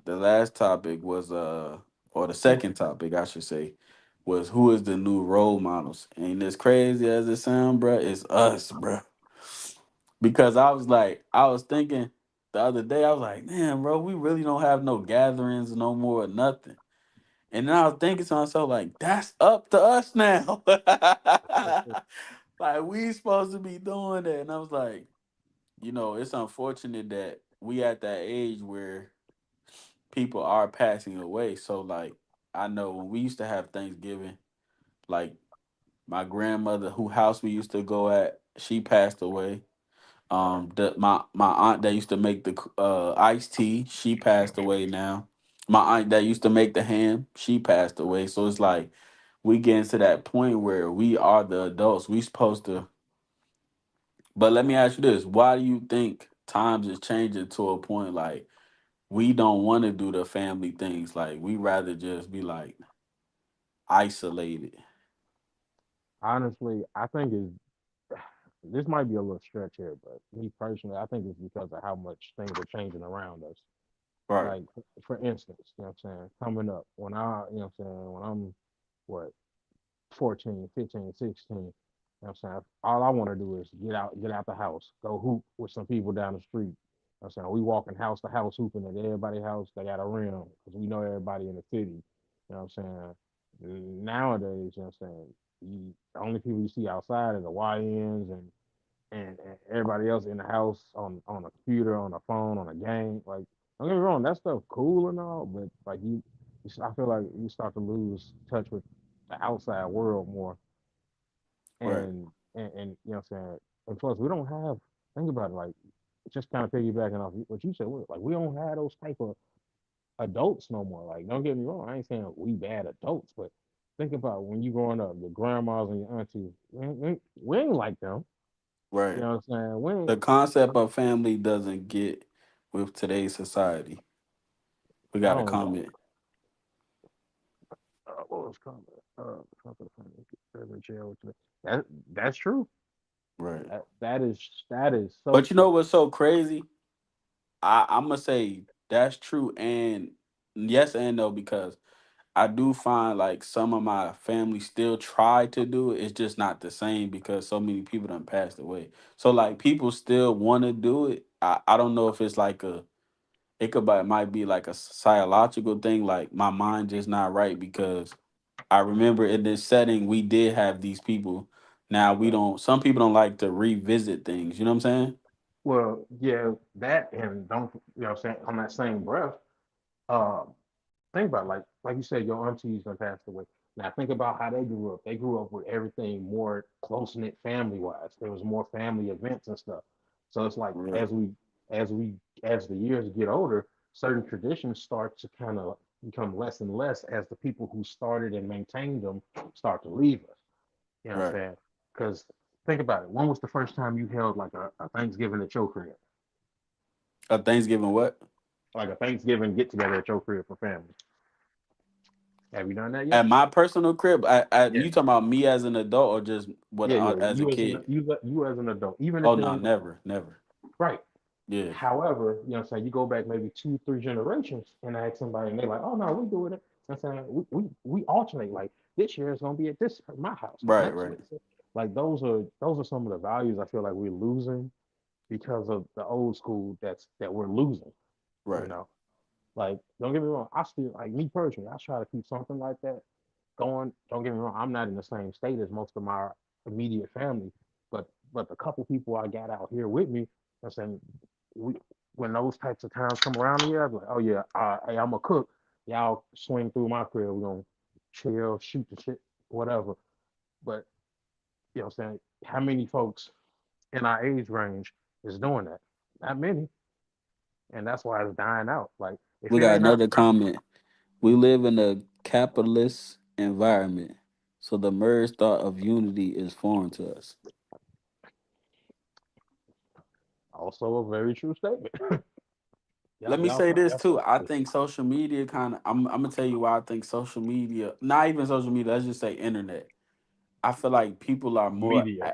last topic was or the second topic I should say, was who is the new role models. And as crazy as it sound, bruh, it's us, bruh. Because I was thinking the other day, I was like, man, bro, we really don't have no gatherings no more or nothing. And then I was thinking to myself, like, that's up to us now. Like we supposed to be doing that. And I was like, it's unfortunate that we at that age where people are passing away. So like I know when we used to have Thanksgiving, like my grandmother, who house we used to go at, she passed away. Right. My aunt that used to make the iced tea, she passed away now. My aunt that used to make the ham, she passed away. So it's like we getting to that point where we are the adults. We supposed to. But let me ask you this: why do you think times is changing to a point like we don't want to do the family things? Like we rather just be like isolated. Honestly, I think is this might be a little stretch here, but me personally, I think it's because of how much things are changing around us. Right, Like, for instance, you know what I'm saying? Coming up, when you know what I'm saying, when I'm, what, 14, 15, 16, you know what I'm saying? All I want to do is get out the house, go hoop with some people down the street. You know what I'm saying? We walking house to house hooping at everybody's house. They got a rim because we know everybody in the city. You know what I'm saying? Nowadays, you know what I'm saying? The only people you see outside are the YNs and everybody else in the house on a computer, on a phone, on a game. Like, don't get me wrong, that stuff cool and all, but like I feel like you start to lose touch with the outside world more. right, And you know what I'm saying. And plus, we don't have. Think about it, like just kind of piggybacking off what you said. Like we don't have those type of adults no more. Like, don't get me wrong, I ain't saying we bad adults, but think about when you growing up, your grandmas and your aunties, we ain't like them. You right. know what I'm saying? We ain't, The concept of family doesn't get with today's society. We I got a don't. comment. What was coming? Something funny. Urban jail today. That that's true. Right. That is so But you know true. what's so crazy? I'm gonna say that's true and yes and no, because I do find like some of my family still try to do it. It's just not the same because so many people done passed away. So like people still want to do it, I don't know if it's like a it could it might be like a psychological thing. Like my mind just not right because I remember in this setting we did have these people. Now we Right. don't. Some people don't like to revisit things. You know what I'm saying? Well, yeah, that and don't what I'm saying on that same breath, uh, think about it, like you said, your aunties that passed away. Now think about how they grew up. They grew up with everything more close knit family wise. There was more family events and stuff. So it's like Right. as we as the years get older, certain traditions start to kind of become less and less as the people who started and maintained them start to leave us. You know what I'm Right. saying? Because think about it. When was the first time you held like a Thanksgiving at your crib? A Thanksgiving what? Like a Thanksgiving get together at your crib for family. Have you done that yet? At my personal crib, Yeah. you talking about me as an adult or just what Yeah, yeah. as a You as an kid? you as an adult, even Oh if it no, ain't never, never. right. Yeah. However, you know what I'm saying, you go back maybe two, three generations and ask somebody and they're like, oh no, we do it. I'm saying we alternate. Like this year is gonna be at this my house. Right. Next year. Right. Like those are some of the values I feel like we're losing because of the old school that we're losing, you Right. know. Like, don't get me wrong, I still like me personally, I try to keep something like that going. Don't get me wrong, I'm not in the same state as most of my immediate family, but the couple people I got out here with me, I'm saying we when those types of times come around here, I'm like, oh yeah, hey, I'm a cook. Y'all swing through my crib, we're gonna chill, shoot the shit, whatever. But you know what I'm saying? How many folks in our age range is doing that? Not many. And that's why it's dying out. Like if We it got ain't not another comment. We live in a capitalist environment, so the merged thought of unity is foreign to us. also a very true statement. Let me say this too. I think social media kind of. I'm gonna tell you why I think social media, not even social media. Let's just say internet. I feel like people are more Media.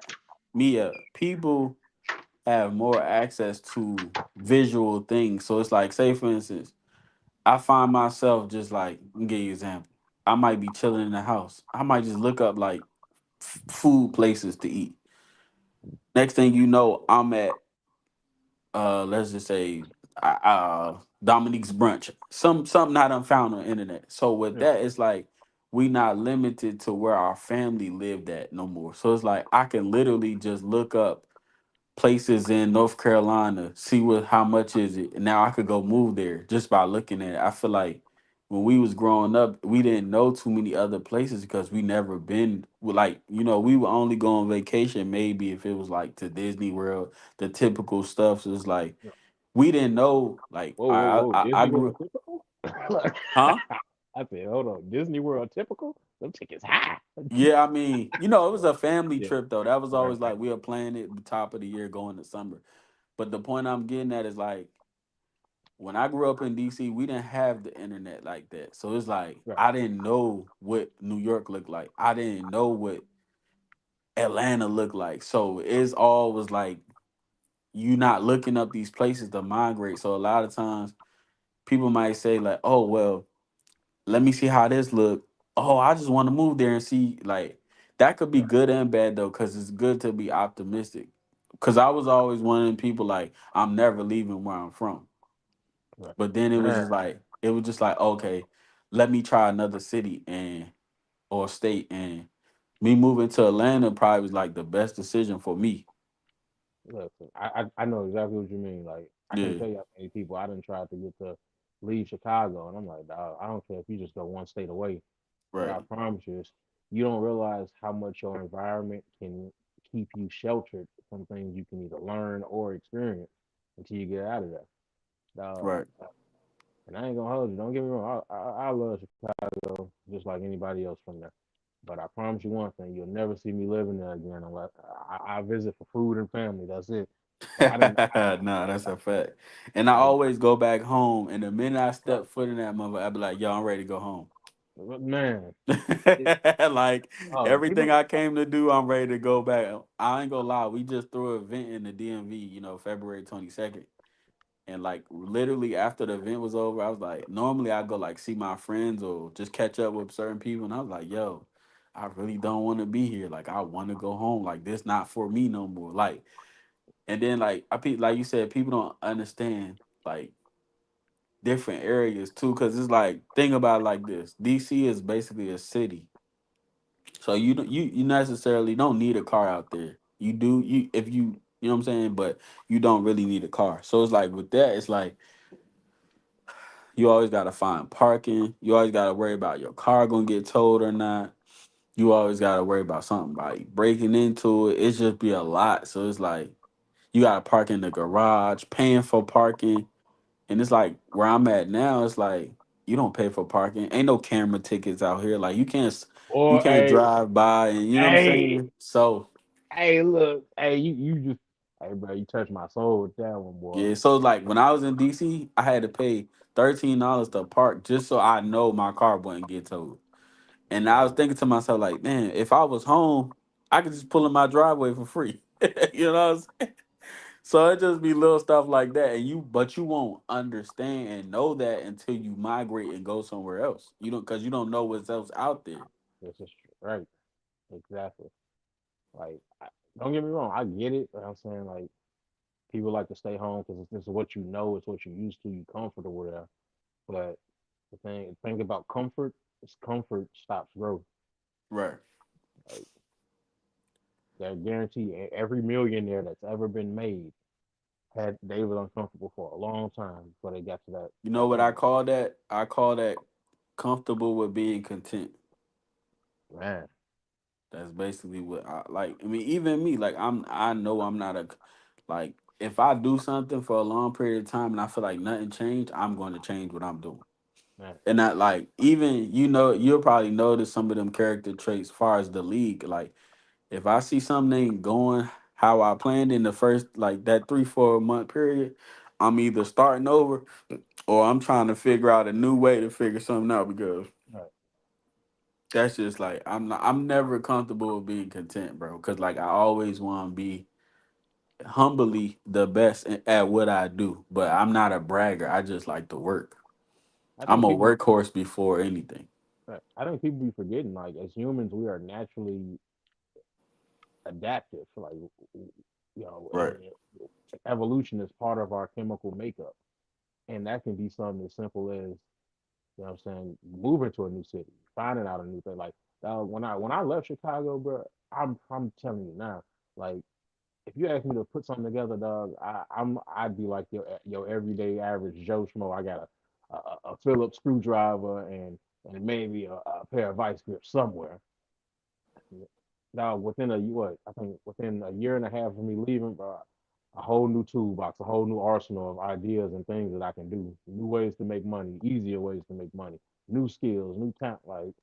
media. People have more access to visual things. So it's like, say for instance, I find myself just like, I'm gonna give you an example. I might be chilling in the house. I might just look up like food places to eat. Next thing you know, I'm at let's just say Dominique's brunch. Something I done found on the internet. So with Yeah, that, it's like we not limited to where our family lived at no more. So it's like I can literally just look up places in North Carolina, see what how much is it, and now I could go move there just by looking at it. I feel like when we was growing up, we didn't know too many other places because we never been like we would only go on vacation maybe if it was like to Disney World, the typical stuff. So it's like yeah. we didn't know like Whoa, whoa, whoa. I Disney grew World typical? Like, huh. I said, hold on. Disney World typical? Them tickets high. Yeah, I mean, it was a family Yeah. trip though. That was Right, always right, like we were planning it the top of the year going to summer. But the point I'm getting at is like when I grew up in DC, we didn't have the internet like that. So it's like right, I didn't know what New York looked like. I didn't know what Atlanta looked like. So it's all was like you not looking up these places to migrate. So a lot of times people might say like, "Oh, well, let me see how this look. Oh, I just want to move there and see." Like that could be right, good and bad though cuz it's good to be optimistic. Cuz I was always one of them people like I'm never leaving where I'm from. right. But then Man, it was just like, okay, let me try another city and or state and me moving to Atlanta probably was like the best decision for me. listen, I know exactly what you mean. Like, I can't Yeah, tell you how many people I didn't try to get to leave Chicago. And I'm like, dog, I don't care if you just go one state away. What I right, promise you is you don't realize how much your environment can keep you sheltered from things you can either learn or experience until you get out of there. Uh, right. and I ain't gonna hold you. Don't get me wrong. I love Chicago just like anybody else from there. But I promise you one thing: you'll never see me living there again unless I visit for food and family. That's it. But I didn't Nah, that's a fact. And I like, always go back home, and the minute I step foot in that mother, I be like, "Yo, I'm ready to go home." man. It, Like you everything know, I came to do, I'm ready to go back. I ain't gonna lie, we just threw an event in the DMV, February 22nd. And like literally after the event was over, I was like, normally I go like see my friends or just catch up with certain people. And I was like, yo, I really don't want to be here. Like I want to go home. Like this not for me no more. Like And then like like you said, people don't understand like different areas too, because it's like think about it like this: DC is basically a city, so you necessarily don't need a car out there. You do you if you know what I'm saying, but you don't really need a car. So it's like with that, it's like you always gotta find parking. You always gotta worry about your car gonna get towed or not. You always gotta worry about something like breaking into it. It's just be a lot. So it's like you gotta park in the garage, paying for parking. And it's like where I'm at now, it's like you don't pay for parking. Ain't no camera tickets out here. Like you Or can't drive by and you know what I'm hey, saying? So look, you just, hey, bro, you touched my soul with that one, boy. yeah, so like when I was in DC, I had to pay $13 to park just so I know my car wouldn't get towed. And I was Hey, thinking to myself, like, man, if I was home, I could just pull in my driveway for free. You know what I'm saying? So it just be little stuff like that. And but you won't understand and know that until you migrate and go somewhere else. You don't, because you don't know what's else out there. this is right, exactly. Like, don't get me wrong, I get it. But I'm saying like people like to stay home because this is what you know, it's what you used to, you comfortable there. But the thing about comfort is comfort stops growth. Right. Like that guarantee, every millionaire that's ever been made had they was uncomfortable for a long time before they got to You know that what I point. call that? I call that comfortable with being content. Man, That's basically what I like. I mean, even me, like I know I'm not like if I do something for a long period of time and I feel like nothing changed, I'm going to change what I'm doing. man, And not like even you'll probably notice some of them character traits as far as the league. Like if I see something ain't going how I planned in the first like that 3 4 month period, I'm either starting over or I'm trying to figure out a new way to figure something out because right. that's just like I'm never comfortable with being content, bro. Cause like I always want to be humbly the best at what I do, but I'm not a bragger. I just like to work. I I'm think a people, workhorse before anything. right, I think people be forgetting like as humans we are naturally adaptive. Like Right. and evolution is part of our chemical makeup, and that can be something as simple as you know what I'm saying, moving to a new city, finding out a new thing. Like when I left Chicago, bro, I'm telling you now, like if you ask me to put something together, dog, I'd be like your everyday average Joe Schmo. I got a Phillips screwdriver and maybe a pair of vice grips somewhere. Now within I think within a year and a half of me leaving, bro, a whole new toolbox, a whole new arsenal of ideas and things that I can do, new ways to make money, easier ways to make money, new skills, new talent. Like,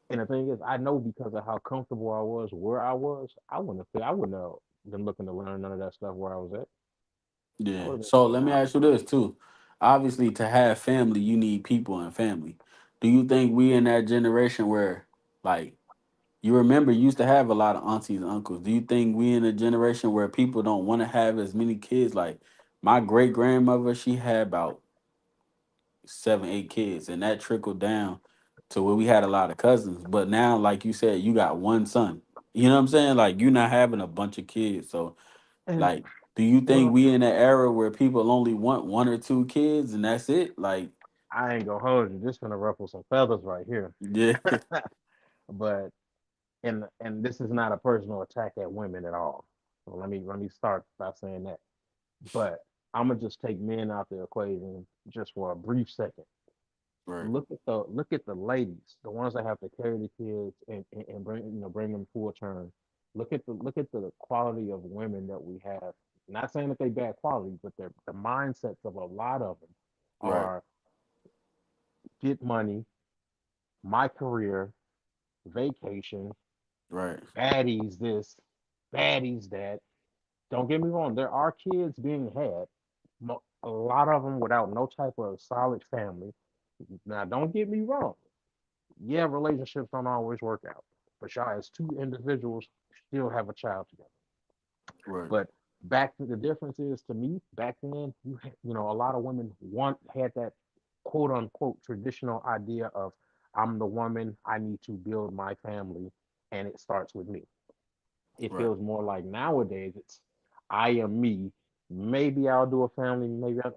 and the thing is, I know because of how comfortable I was where I was, I wouldn't have been looking to learn none of that stuff where I was at. I Yeah. would have been So staying let me out. ask you this too. Obviously, to have family, you need people and family. Do you think we in that generation where, like, you remember you used to have a lot of aunties and uncles? Do you think we in a generation where people don't want to have as many kids? Like, my great grandmother, she had about 7 8 kids, and that trickled down to where we had a lot of cousins. But now, like you said, you got one son. You know what I'm saying? Like, you're not having a bunch of kids. So And like, do you think well, we in an era where people only want 1 or 2 kids and that's it? Like, I ain't gonna hold you. This gonna ruffle some feathers right here. yeah, But and this is not a personal attack at women at all. So let me start by saying that. But I'm gonna just take men out the equation just for a brief second. right, Look at the ladies, the ones that have to carry the kids and bring them full term. Look at the quality of women that we have. Not saying that they bad quality, but the mindsets of a lot of them right, are get money, my career, vacation, right, baddies this, baddies that. Don't get me wrong, there are kids being had, a lot of them without no type of solid family. Now, don't get me wrong. Yeah, relationships don't always work out, but y'all as two individuals still have a child together. right, But back to the difference is to me back then, a lot of women had that quote unquote traditional idea of I'm the woman, I need to build my family, and it starts with me. It right, feels more like nowadays it's I am me. Maybe I'll do a family.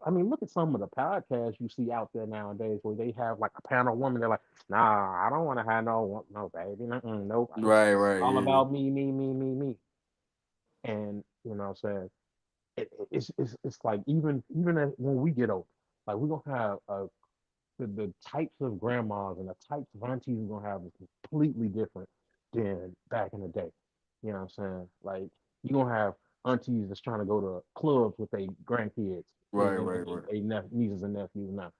I mean, look at some of the podcasts you see out there nowadays where they have like a panel woman. They're like, nah, I don't want to have no baby. Nope. It's Right, right, all yeah. about me, me, me, me, me. And you know what I'm saying? It's like when we get old, like we're gonna have the types of grandmas and the types of aunties we're gonna have is completely different than back in the day. You know what I'm saying? Like you're gonna have aunties that's trying to go to clubs with their grandkids Right, right, right. and nieces and nephews now.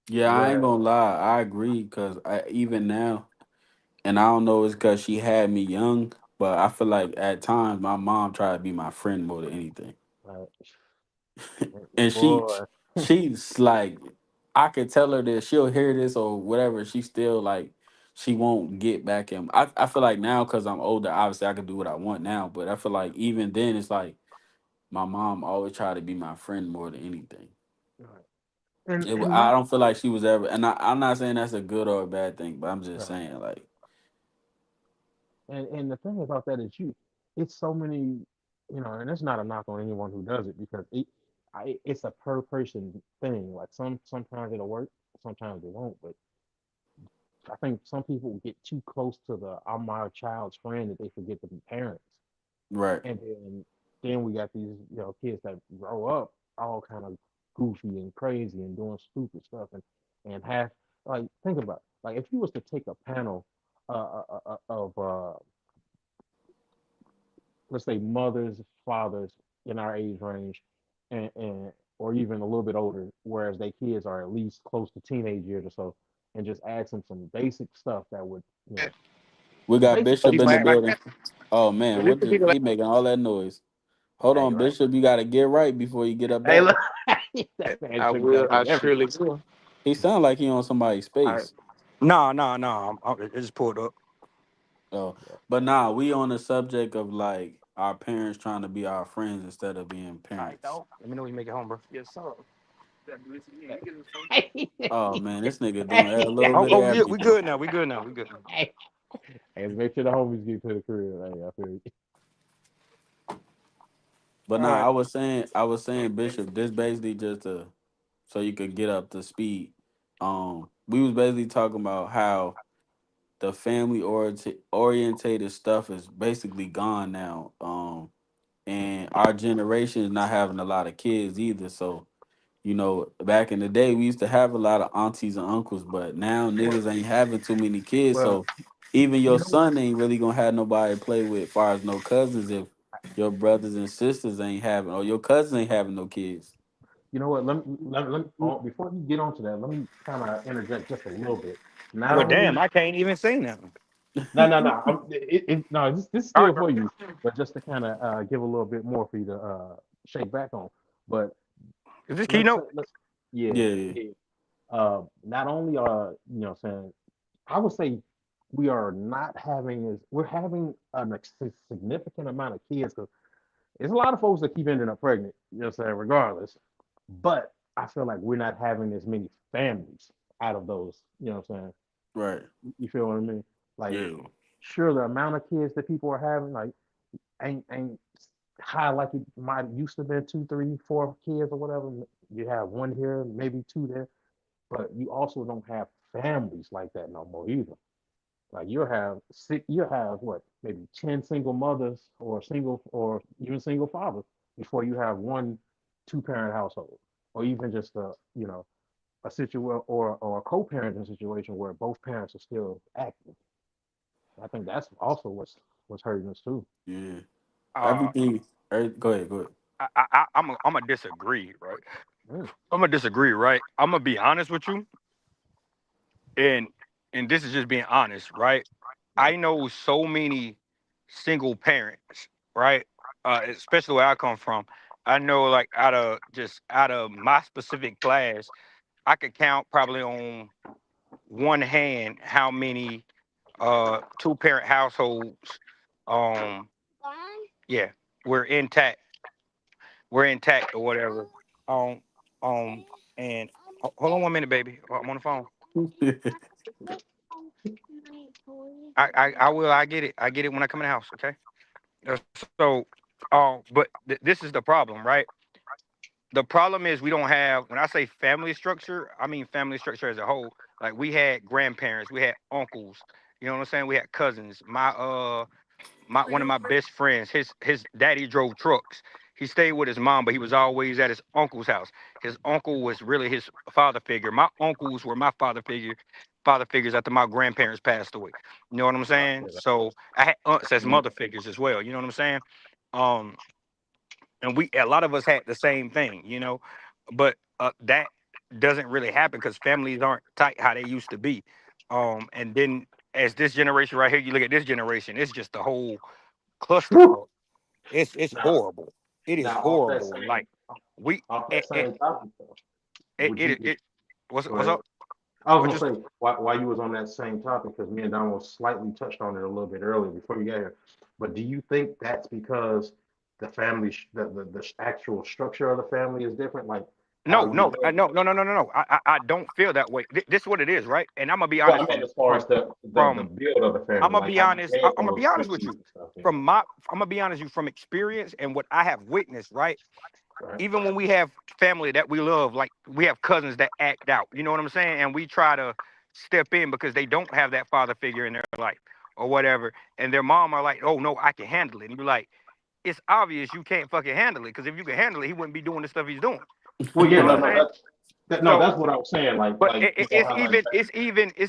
Yeah, I ain't Where gonna lie. I agree because I even now, and I don't know it's because she had me young, but I feel like at times my mom tried to be my friend more than anything. uh, And boy, she's like, I could tell her that she'll hear this or whatever. She still like, she won't get back in. I feel like now because I'm older, obviously I can do what I want now. But I feel like even then, it's like my mom always tried to be my friend more than anything. right. and It, and I not don't feel like she was ever, and I'm not saying that's a good or a bad thing, but I'm just right. saying like, And the thing about that is it's so many, and it's not a knock on anyone who does it because it's a per person thing. Like sometimes it'll work, sometimes it won't. But I think some people get too close to the I'm my child's friend that they forget to be parents. right, And then we got these, kids that grow up all kind of goofy and crazy and doing stupid stuff and have like think about it. Like if you was to take a panel of let's say mothers, fathers in our age range, and or even a little bit older, whereas their kids are at least close to teenage years or so, and just ask them some basic stuff that would, we some got basic Bishop stuff. in the building. Oh man, This what would be the, like, he making all that noise? Hold hey, on, right. Bishop, you got to get right before you get up Hey, back. look, that man I sure got will. to I get everything. surely will. He sound like he on somebody's I space. No, no, no. It just pulled up. Oh, but nah, we on the subject of like our parents trying to be our friends instead of being All right, parents. though. Let me know when you make it home, bro. Oh man, this nigga doing a little Oh, bit of oh, yeah, we everything. good now. We good now. We good. Hey, hey, make sure the homies get to the crib. Hey, I feel you. But All nah, right. I was saying, Bishop, this basically just so you could get up to speed. We was basically talking about how the family orientated stuff is basically gone now. And our generation is not having a lot of kids either. So, back in the day, we used to have a lot of aunties and uncles, but now Well, niggas ain't having too many kids. well, So, even you your know, son ain't really gonna have nobody to play with, as far as no cousins, if your brothers and sisters ain't having, or your cousins ain't having no kids. what? Before you get onto that, let me kind of interject just a little bit. Not Well, damn, only I can't even say nothing. No, no, no. No, this is All still right, bro. for you, but just to kind of give a little bit more for you to shake back on. But Is this let's say, keynote? yeah, Yeah, yeah. Not only are saying, I would say we are not having is we're having significant amount of kids because there's a lot of folks that keep ending up pregnant. You know what I'm saying, regardless. But I feel like we're not having as many families out of those. You know what I'm saying? right. You feel what I mean? Like, Yeah, sure, the amount of kids that people are having, like, ain't high like it might used to be 2, 3, 4 kids or whatever. You have one here, maybe two there, but you also don't have families like that no more either. Like you'll have what, maybe 10 single mothers or single or even single fathers before you have one two-parent household, or even just a situation or a co-parenting situation where both parents are still active. I think that's also what's hurting us too. yeah. Uh, Everything. Go ahead, go ahead. I'm a disagree, right? Mm, I'm gonna disagree, right? I'm gonna be honest with you, and this is just being honest, right? right. I know so many single parents, right? Especially where I come from. I know, like, out of my specific class, I could count probably on one hand how many two parent households, um, yeah, we're intact, or whatever. Um, um, and hold on 1 minute, baby. I'm on the phone. I get it. I get it when I come in the house. Okay. So But this is the problem, right? The problem is we don't have. When I say family structure, I mean family structure as a whole. Like we had grandparents, we had uncles. You know what I'm saying? We had cousins. My one of my best friends, his daddy drove trucks. He stayed with his mom, but he was always at his uncle's house. His uncle was really his father figure. My uncles were my father figures after my grandparents passed away. You know what I'm I saying? feel that. So I had aunts as mother figures as well. You know what I'm saying? Um, and we a lot of us had the same thing, but that doesn't really happen because families aren't tight how they used to be. And then as this generation right here, you look at this generation, it's just the whole Whew. clusterfuck. It's Now, horrible. It is now horrible. Like we off that it it same topic though, it, would you? it, it Go what's ahead. up? I was What gonna just say why you was on that same topic because me and Don was slightly touched on it a little bit earlier before you got here. But do you think that's because the family, the actual structure of the family is different? Like how no we no build. no. I don't feel that way. This is what it is, right? And I'm gonna be Well, honest I mean, as far as the from build of the I'm family, gonna like be how you honest. had I'm gonna those be honest with aunties you. and stuff. Yeah, I'm gonna be honest with you from experience and what I have witnessed, right? right. Even when we have family that we love, like we have cousins that act out, you know what I'm saying? And we try to step in because they don't have that father figure in their life or whatever. And their mom are like, oh no, I can handle it. And you're like, it's obvious you can't fucking handle it because if you can handle it, he wouldn't be doing the stuff he's doing. Well, You yeah, know what no, I'm no, saying? no, So, that's what I was saying. but You know how like it's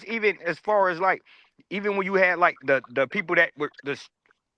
even as far as like, even when you had like the people that were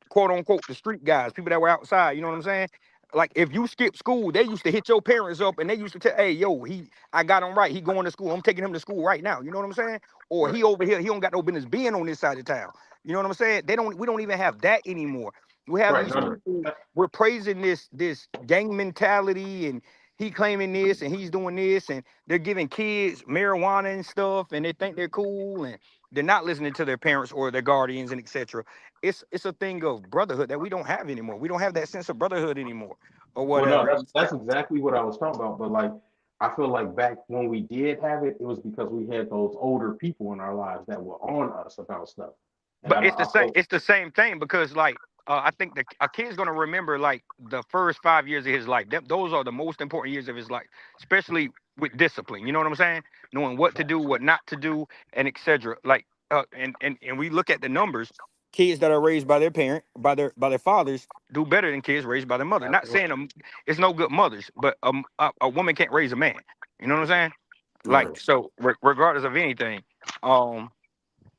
quote unquote the street guys, people that were outside. You know what I'm saying? Like if you skip school, they used to hit your parents up and they used to tell, "Hey, yo, I got him right. He going to school. I'm taking him to school right now." You know what I'm saying? Or right, he over here, he don't got no business being on this side of town. You know what I'm saying? We don't even have that anymore. We have right, these no, no, people. We're praising this gang mentality and he claiming this and he's doing this and they're giving kids marijuana and stuff and they think they're cool and they're not listening to their parents or their guardians and etc. It's a thing of brotherhood that we don't have anymore. We don't have that sense of brotherhood anymore or well, no, whatever. that's exactly what I was talking about. But like, I feel like back when we did have it, it was because we had those older people in our lives that were on us about stuff. And But I feel it's the same thing because like I think a kid's gonna remember like the first 5 years of his life. Those are the most important years of his life, especially with discipline. You know what I'm saying? Knowing what to do, what not to do, and etc. Like and we look at the numbers. Kids that are raised by their parent, by their fathers, do better than kids raised by their mother. Not saying it's no good mothers, but a woman can't raise a man. You know what I'm saying? right, Like so, regardless of anything, um,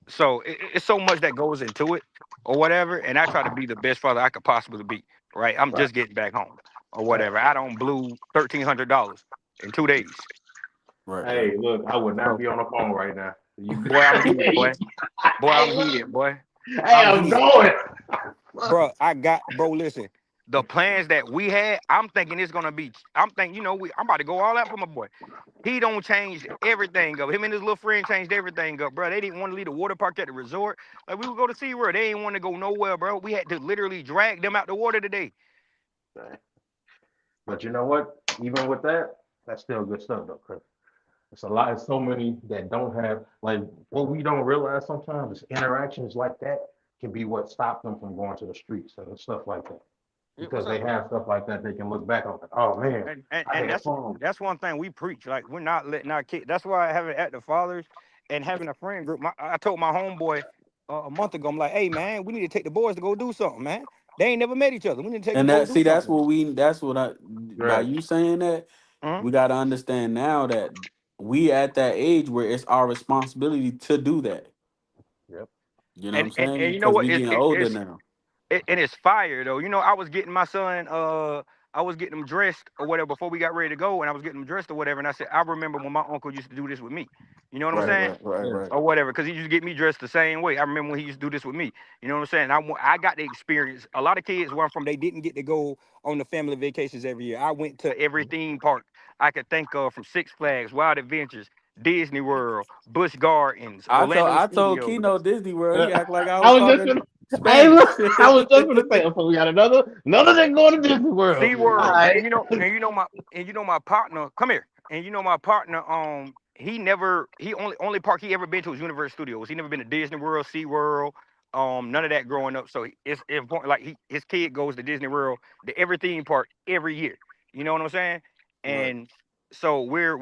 so it's so much that goes into it or whatever. And I try to be the best father I could possibly be. Right. I'm right, just getting back home or right. whatever. I don't blew $1,300 in 2 days. Right, right. Hey, look, I would not So be on the phone right now. boy, I'm heated, Hey, boy. Boy, I'm heated, look, boy. hey, I'm I'm heated. going. Bro, bro, listen. The plans that we had, I'm thinking it's gonna be. I'm thinking, I'm about to go all out for my boy. He don't change everything up. Him and his little friend changed everything up, bro. They didn't want to leave the water park at the resort. Like we would go to SeaWorld. They didn't want to go nowhere, bro. We had to literally drag them out the water today. But you know what? Even with that, that's still good stuff though, Chris. It's a lot. It's so many that don't have like what we don't realize sometimes is interactions like that can be what stop them from going to the streets and stuff like that Yeah, because what's they up? have stuff like that they can look back on. Like, oh man, I And had fun. that's one thing we preach. Like we're not letting our kids. That's why having at the fathers and having a friend group. I told my homeboy a month ago. I'm like, hey man, we need to take the boys to go do something, man. They ain't never met each other. We need to take them And to go that do see, something. that's what I by Right. you saying that, Mhm. we gotta understand now that we at that age where it's our responsibility to do that. Yep. You know what I'm saying? And you know Because what? we getting older now. And it's fire though. I was getting my son. I was getting him dressed or whatever before we got ready to go, and I was getting him dressed or whatever. And I said, I remember when my uncle used to do this with me. You know what I'm Right, saying? right, right, Yeah. right. Or whatever, because he used to get me dressed the same way. I remember when he used to do this with me. You know what I'm saying? I got the experience. A lot of kids where I'm from, they didn't get to go on the family vacations every year. I went to every theme park I could think of, from Six Flags, Wild Adventures, Disney World, Busch Gardens, Orlando I told Studios. Keno Disney World. Uh, He act like I I was was just talking gonna. Hey, Spanish. look, I was just gonna say. So we got another thing going to Disney World. Sea All World, right. and my partner. Come here, and my partner. He only park he ever been to was Universal Studios. He never been to Disney World, Sea World, none of that growing up. So it's important. Like his kid goes to Disney World, the every theme park every year. You know what I'm saying? Right. And so we're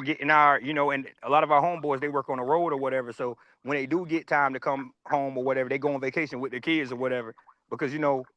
getting our, and a lot of our homeboys, they work on the road or whatever. So when they do get time to come home or whatever, they go on vacation with their kids or whatever. Because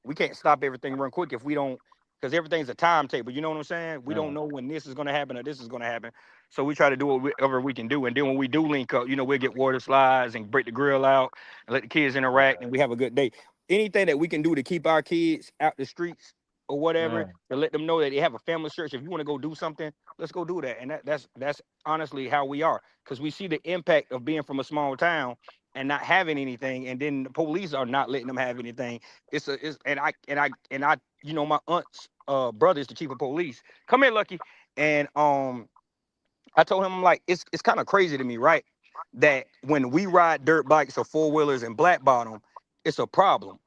we can't stop everything run quick if we don't, because everything's a timetable. You know what I'm saying? We don't Right. know when this is gonna happen or this is gonna happen. So we try to do whatever we can do. And then when we do link up, we'll get water slides and break the grill out and let the kids interact, and we have a good day. Anything that we can do to keep our kids out the streets or whatever, Man. to let them know that they have a family church. If you want to go do something, let's go do that. And that's honestly how we are, because we see the impact of being from a small town and not having anything, and then the police are not letting them have anything. It's and I my aunt's brother is the chief of police. Come here, Lucky. And I told him, I'm like, it's kind of crazy to me, right? That when we ride dirt bikes or four wheelers in Black Bottom, it's a problem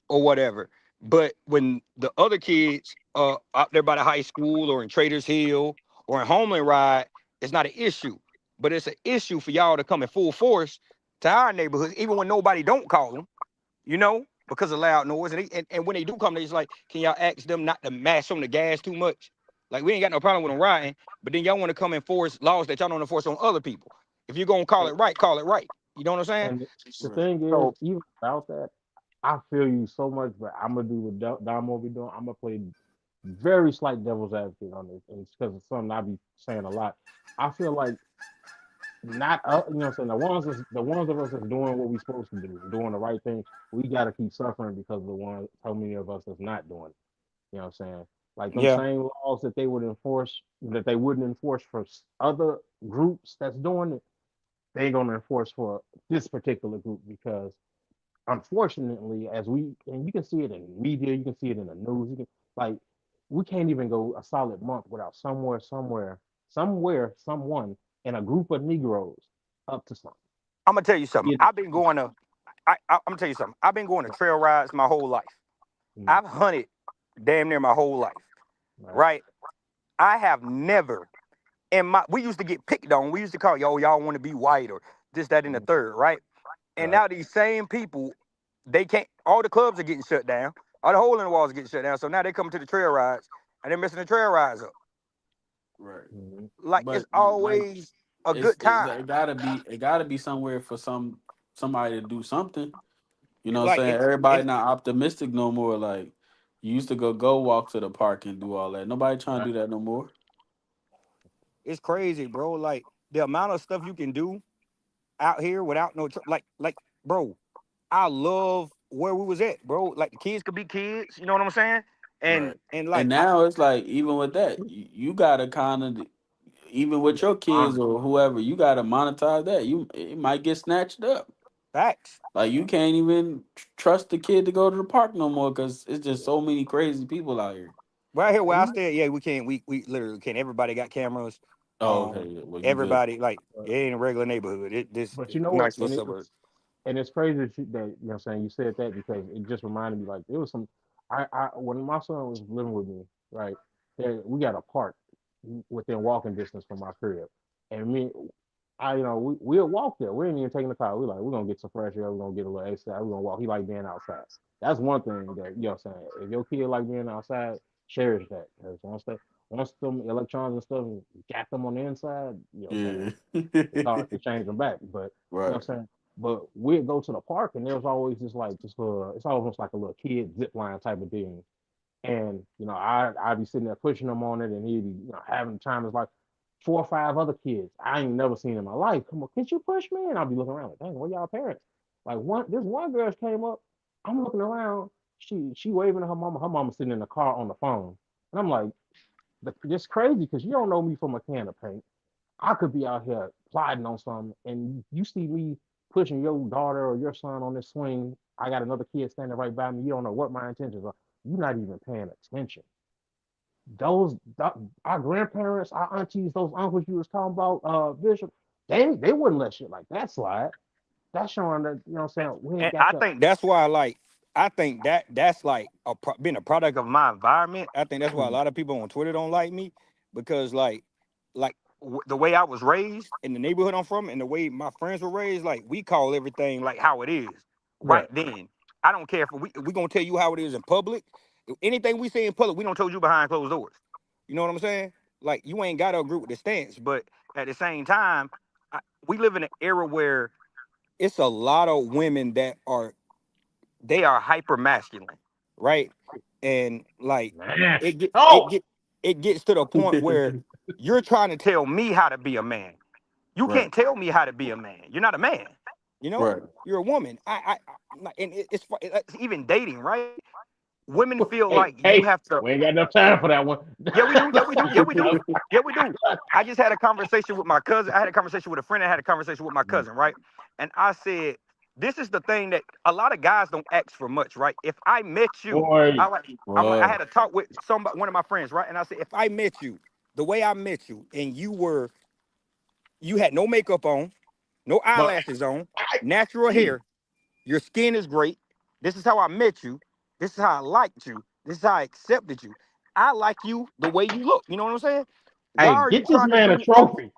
or whatever. But when the other kids out there by the high school or in Traders Hill or in Homeland ride, it's not an issue. But it's an issue for y'all to come in full force to our neighborhoods, even when nobody don't call them, because of loud noise. And when they do come, they just like, can y'all ask them not to mash on the gas too much? Like, we ain't got no problem with them riding, but then y'all want to come enforce laws that y'all don't enforce on other people. If you're gonna call it right, call it right. You know what I'm saying? And the Right. thing is, So even about that, I feel you so much, but I'm gonna do what Damo be doing. I'm gonna play very slight devil's advocate on this, and it's because it's something I be saying a lot. I feel like not, you know, what I'm saying the ones of us that's doing what we supposed to do, doing the right thing, we gotta keep suffering because of the ones, so many of us that's not doing it. You know what I'm saying? Like them yeah, same laws that they would enforce, that they wouldn't enforce for other groups that's doing it, they ain't gonna enforce for this particular group because unfortunately, as we and you can see it in media, you can see it in the news, you can like we can't even go a solid month without someone and a group of Negroes up to something. I'm gonna tell you something. Yeah. I'm gonna tell you something. I've been going to trail rides my whole life. Mm, I've hunted damn near my whole life, right, right? I have never we used to get picked on. We used to call, yo, y'all want to be white or this, that, and the mm, third, right? And right. now these same people, they can't. All the clubs are getting shut down. All the hole in the walls are getting shut down. So now they come to the trail rides and they're messing the trail rides up. Right. Mm, Like, But it's like always a good time. it gotta be somewhere for somebody to do something. You know what I'm Like saying? Everybody not optimistic no more. Like you used to go walk to the park and do all that. Nobody trying to right. do that no more. it's crazy, bro. Like the amount of stuff you can do out here without no like, bro. I love where we was at, bro. Like the kids could be kids. You know what I'm saying? And Right. and And like now it's like even with that, you gotta kind of even with your kids or whoever, you gotta monetize that. It might get snatched up. facts. Like you can't even trust the kid to go to the park no more because it's just so many crazy people out here. Right here where I And stay, yeah, we can't. We literally can't. Everybody got cameras. Oh, okay. Yeah, well, you good. Everybody like uh, it ain't a regular neighborhood. This but you know what? nice little suburb. And it's crazy that you know what I'm saying you said that because it just reminded me like it was some I when my son was living with me, right, there we got a park within walking distance from my crib. And me I we'll walk there. We ain't even taking the car. We like we're gonna get some fresh air, we're gonna get a little exercise, we're gonna walk. He like being outside. That's one thing that you know what I'm saying. If your kid like being outside, cherish that. Because once them electrons and stuff got them on the inside, you know what I'm saying, Yeah. it's hard to change them back. But you know what Right. I'm saying? But we'd go to the park and there was always just like it's almost like a little kid zip line type of thing. And I'd be sitting there pushing him on it and he'd be having time. It's like 4 or 5 other kids I ain't never seen in my life. Come on, can you push me? And I'll be looking around like, dang, where y'all parents? Like this one girl came up. I'm looking around. She waving at her mama. Her mama sitting in the car on the phone. And I'm like, this crazy because you don't know me from a can of paint. I could be out here plotting on something, and you see me pushing your daughter or your son on this swing. I got another kid standing right by me. You don't know what my intentions are. You're not even paying attention. Our grandparents, our aunties, those uncles you was talking about, Bishop, they wouldn't let shit like that slide. That's showing that what I'm saying we ain't And got I the. think that's why, like, I think that's like being a product of my environment. I think that's why a lot of people on Twitter don't like me, because the way I was raised in the neighborhood I'm from and the way my friends were raised, like we call everything like how it is. right Right. then. I don't care if we gonna tell you how it is in public. Anything we say in public, we don't told you behind closed doors. You know what I'm saying? Like you ain't gotta agree with the stance, but at the same time, we live in an era where it's a lot of women that are they are hyper masculine, right? And like Man. it get it Oh, get it gets to the point where you're trying to tell me how to be a man. You Right. can't tell me how to be a man. You're not a man. You know, Right. you're a woman. And it's even dating, right? Women feel hey, like you hey, have to. we ain't got enough time for that one. Yeah, we do. Yeah, we do. Yeah, we do. Yeah, we do. I just had a conversation with my cousin. I had a conversation with a friend. I had a conversation with my cousin, right? And I said, this is the thing that a lot of guys don't ask for much, right? If I met you, Boy, I Wow. had a talk with somebody, one of my friends, right? And I said, if I met you the way I met you, and you had no makeup on, no but eyelashes on, I, natural hey, hair, your skin is great. This is how I met you. This is how I liked you. This is how I accepted you. I like you the way you look. You know what I'm saying? Why hey, are you get this trying to man a do? trophy.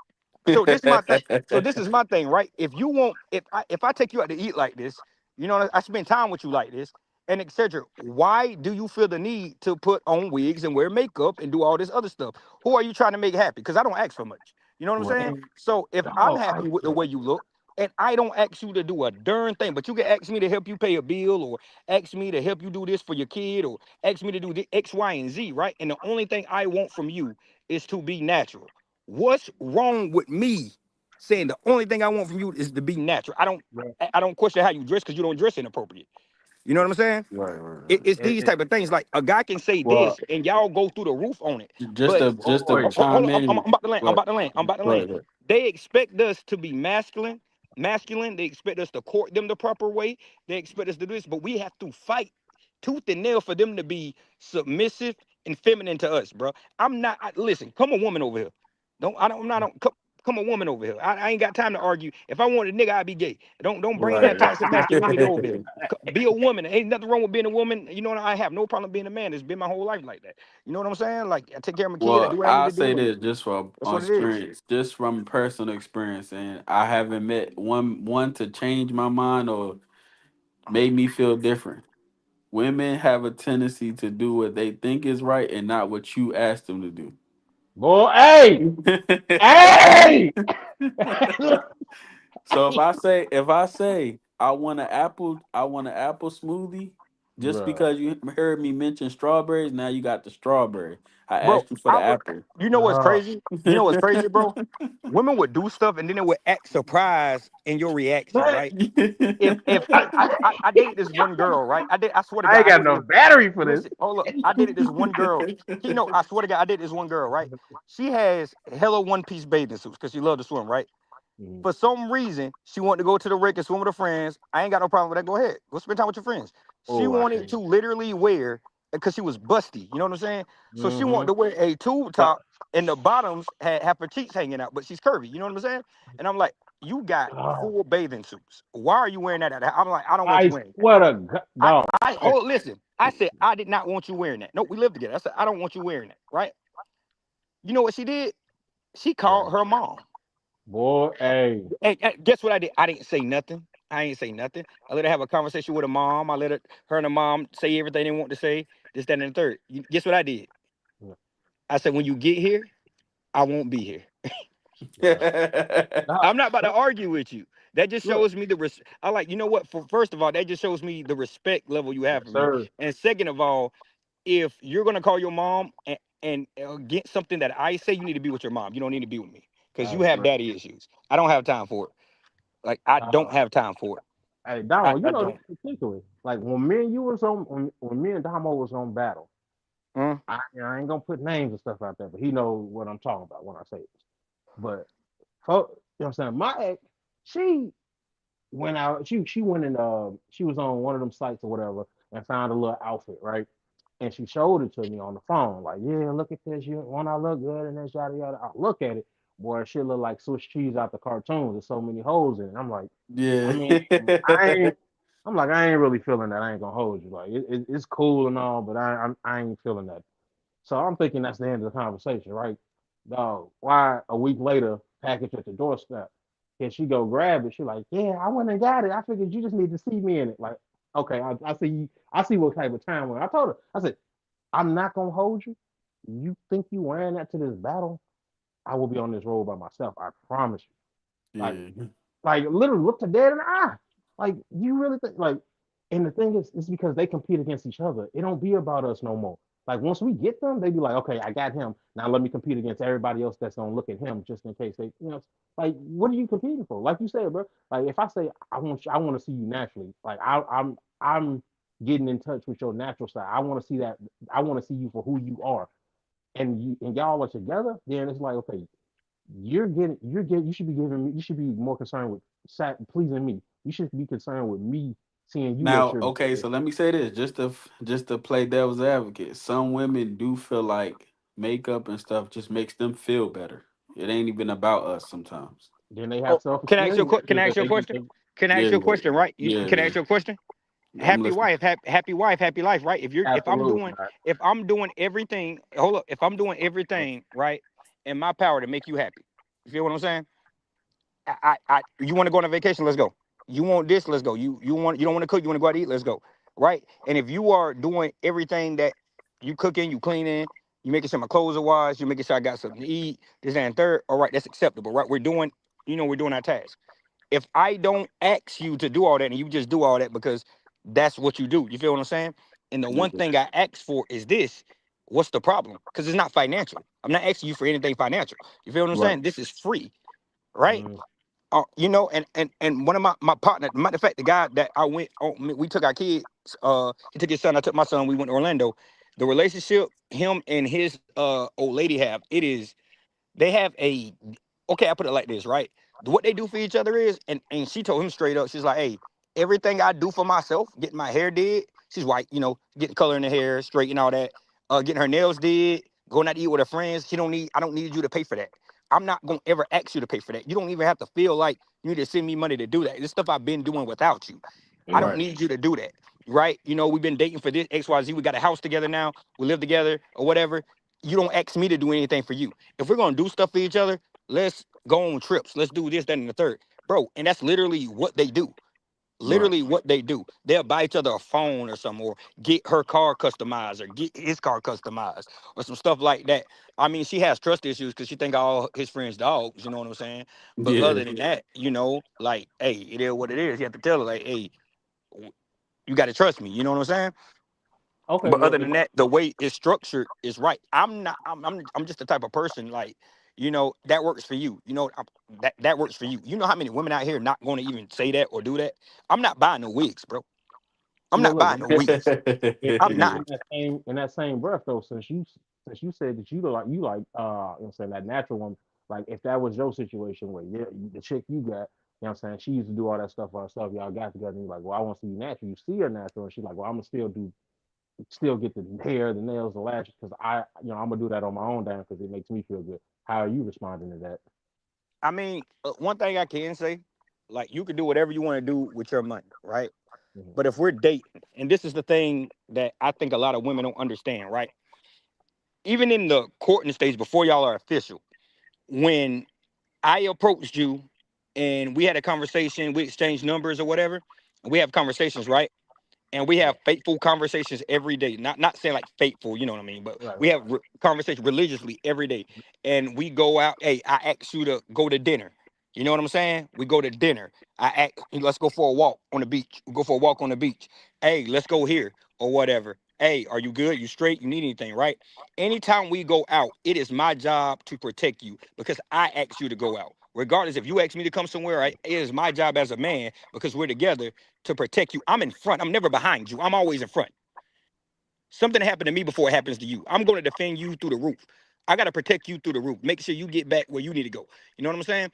So this is my thing. So this is my thing, right? If you want, if I take you out to eat like this, you know, I spend time with you like this, and etc. Why do you feel the need to put on wigs and wear makeup and do all this other stuff? Who are you trying to make happy? Because I don't ask for much. You know what I'm Right. saying? And So if I'm dog, happy with the way you look, and I don't ask you to do a darn thing, but you can ask me to help you pay a bill, or ask me to help you do this for your kid, or ask me to do the X, Y, and Z, right? And the only thing I want from you is to be natural. What's wrong with me saying the only thing I want from you is to be natural? bro, I don't question how you dress because you don't dress inappropriate. You know what I'm saying? Right. Right. It's it, these it, type of things. Like a guy can say Well, this and y'all go through the roof on it. just But to boy, hold chime on, in. I'm about to land. I'm Right. about to land. I'm about to land. Right. Right. They expect us to be masculine. They expect us to court them the proper way. They expect us to do this, but we have to fight tooth and nail for them to be submissive and feminine to us, bro. I'm not. Listen, come a woman over here. Don't I don't I'm not don't come a woman over here. I ain't got time to argue. If I wanted a nigga, I'd be gay. Don't bring that Right. toxic masculinity over here. Be a woman. Ain't nothing wrong with being a woman. You know what? I have no problem being a man. It's been my whole life like that. You know what I'm saying? Like I take care of my kid. I Well, do what I need I'll to say do, and this just from that's what it is. experience, just from personal experience, and I haven't met one to change my mind or made me feel different. Women have a tendency to do what they think is right and not what you ask them to do. boy, hey, hey, So if I say I want an apple smoothie, just bro. because you heard me mention strawberries, now you got the strawberry. I Bro, asked you for I the would. apple. You know what's crazy? You know what's crazy, bro? Right. Women would do stuff and then they would act surprised in your reaction, Man, right? If I dated this one girl, right? I swear to I God, ain't got no battery for this. listen, hold up. I dated this one girl. I swear to God, I dated this one girl, right? She has hella one piece bathing suits because she loved to swim, right? Mhm. For some reason, she wanted to go to the lake and swim with her friends. I ain't got no problem with that. Go ahead. Go spend time with your friends. She Oh, I wanted can't. to literally wear, because she was busty. You know what I'm saying? So she wanted Mm-hmm. to wear a tube top and the bottoms had half her cheeks hanging out, but she's curvy. You know what I'm saying? And I'm like, you got Oh, full bathing suits. Why are you wearing that? I'm like, I don't want you I wearing that. swear to God, I, dog. I hold listen. I said I did not want you wearing that. No, we live together. I said I don't want you wearing that. Right? You know what she did? She called her mom. Boy, hey, And guess what I did? I didn't say nothing. I ain't say nothing. I let her have a conversation with her mom. I let her and her mom say everything they want to say. This, that, and the third. Guess what I did? I said, when you get here, I won't be here. yeah. Nah, I'm not about to argue with you. That just look, shows me I like, you know what? First of all, that just shows me the respect level you have yes, for me. sir. And second of all, if you're gonna call your mom and get something that I say, you need to be with your mom. You don't need to be with me because you Hey, have Right. daddy issues. I don't have time for it. Like I don't dog. have time for it. Hey, I, Damo, you I know this don't. particularly. Like when me and you was on, when me and Damo was on battle, Mm, I ain't gonna put names and stuff out there, but he knows what I'm talking about when I say this. But, you know what I'm saying? My ex, she went out, she went and, she was on one of them sites or whatever and found a little outfit, right? And she showed it to me on the phone, like, yeah, look at this. You want I look good and this yada yada. I look at it, boy, shit look like Swiss cheese out the cartoons. There's so many holes in it. I'm like, I Yeah. mean, I ain't. I'm like, I ain't really feeling that. I ain't gonna hold you. Like, it's cool and all, but I ain't feeling that. So I'm thinking that's the end of the conversation, right? Dog, why a week later, package at the doorstep? Can she go grab it? She like, yeah, I went and got it. I figured you just need to see me in it. Like, okay, I see you. I see what type of time when I told her. I said, I'm not gonna hold you. You think you wearing that to this battle? I will be on this road by myself. I promise you. Like, Yeah. literally look to dead in the eye. Like, you really think like, and the thing is, it's because they compete against each other. It don't be about us no more. Like once we get them, they be like, okay, I got him. Now let me compete against everybody else that's gonna look at him just in case they, like what are you competing for? Like you said, bro. Like if I say I want to see you naturally. Like I'm getting in touch with your natural side. I want to see that. I want to see you for who you are. And y'all are together. Then it's like, okay, you should be giving me, you should be more concerned with pleasing me. You should be concerned with me seeing you make Now, sure that okay, so let me say this, just to play devil's advocate. Some women do feel like makeup and stuff just makes them feel better. It ain't even about us sometimes. then they have Oh, can I ask you a self-esteem can issues I that ask you a question? Can I ask you a Yeah, question? Right? Can I yeah. ask you a question? I'm Happy listening. wife, happy wife, happy life, right? absolutely not. If I'm doing everything, hold up, if I'm doing everything right in my power to make you happy, you feel what I'm saying? You want to go on a vacation? Let's go. You want this? Let's go. You don't want to cook? You want to go out to eat? Let's go. Right? And if you are doing everything that you cooking, you cleaning, you making sure my clothes are washed, you making sure I got something to eat, this that, and third. All right, that's acceptable, right? We're doing, we're doing our task. If I don't ask you to do all that and you just do all that because that's what you do, you feel what I'm saying? And the one Yeah, thing I ask for is this. What's the problem? Because it's not financial. I'm not asking you for anything financial. You feel what I'm right. saying? This is free, right? Mm, And one of my partner, matter of fact, the guy that I went on, we took our kids, he took his son, I took my son, we went to Orlando. The relationship him and his old lady have, they have a, okay, I put it like this, right? What they do for each other is, and she told him straight up, she's like, hey, everything I do for myself, getting my hair did, she's white, getting color in the hair, straight and all that, getting her nails did, going out to eat with her friends, I don't need you to pay for that. I'm not gonna ever ask you to pay for that. You don't even have to feel like you need to send me money to do that. This stuff I've been doing without you. I don't mm. Right. need you to do that. Right? We've been dating for this XYZ. We got a house together now. We live together or whatever. You don't ask me to do anything for you. If we're gonna do stuff for each other, let's go on trips. Let's do this, that, and the third. Bro, and that's literally what they do. Right. Literally what they do. They'll buy each other a phone or something, or get her car customized or get his car customized or some stuff like that. I mean, she has trust issues because she think all his friends dogs, you know what I'm saying? But Yeah. other than that, like, hey, it is what it is. You have to tell her, like, hey, you got to trust me. You know what I'm saying? Okay, But well, other than that, the way it's structured is right. I'm not. I'm just the type of person like, that works for you. That works for you. You know how many women out here not going to even say that or do that? I'm not buying no wigs, bro. I'm well, not look, buying no wigs. I'm not. in that same breath though, since you said that you know what I'm saying, that natural one, like if that was your situation where the chick you got, you know what I'm saying, she used to do all that stuff for herself, y'all got together and you're like, well, I want to see you natural. You see her natural, and she's like, well, I'm gonna still get the hair, the nails, the lashes, because I'm gonna do that on my own damn because it makes me feel good. How are you responding to that? I mean, one thing I can say, like, you can do whatever you want to do with your money, right? Mhm. But if we're dating, and this is the thing that I think a lot of women don't understand, right? Even in the courting stage before y'all are official, when I approached you and we had a conversation, we exchanged numbers or whatever, and we have conversations, right? And we have Right, faithful conversations every day. Not saying like faithful, you know what I mean, but right, we right, have conversations religiously every day. And we go out. Hey, I ask you to go to dinner. You know what I'm saying? We go to dinner. Let's go for a walk on the beach. We go for a walk on the beach. Hey, let's go here or whatever. Hey, are you good? You straight? You need anything, right? Anytime we go out, it is my job to protect you because I asked you to go out. Regardless if you ask me to come somewhere, right? It is my job as a man because we're together to protect you. I'm in front. I'm never behind you. I'm always in front. Something happened to me before it happens to you. I'm going to defend you through the roof. I got to protect you through the roof. Make sure you get back where you need to go. You know what I'm saying?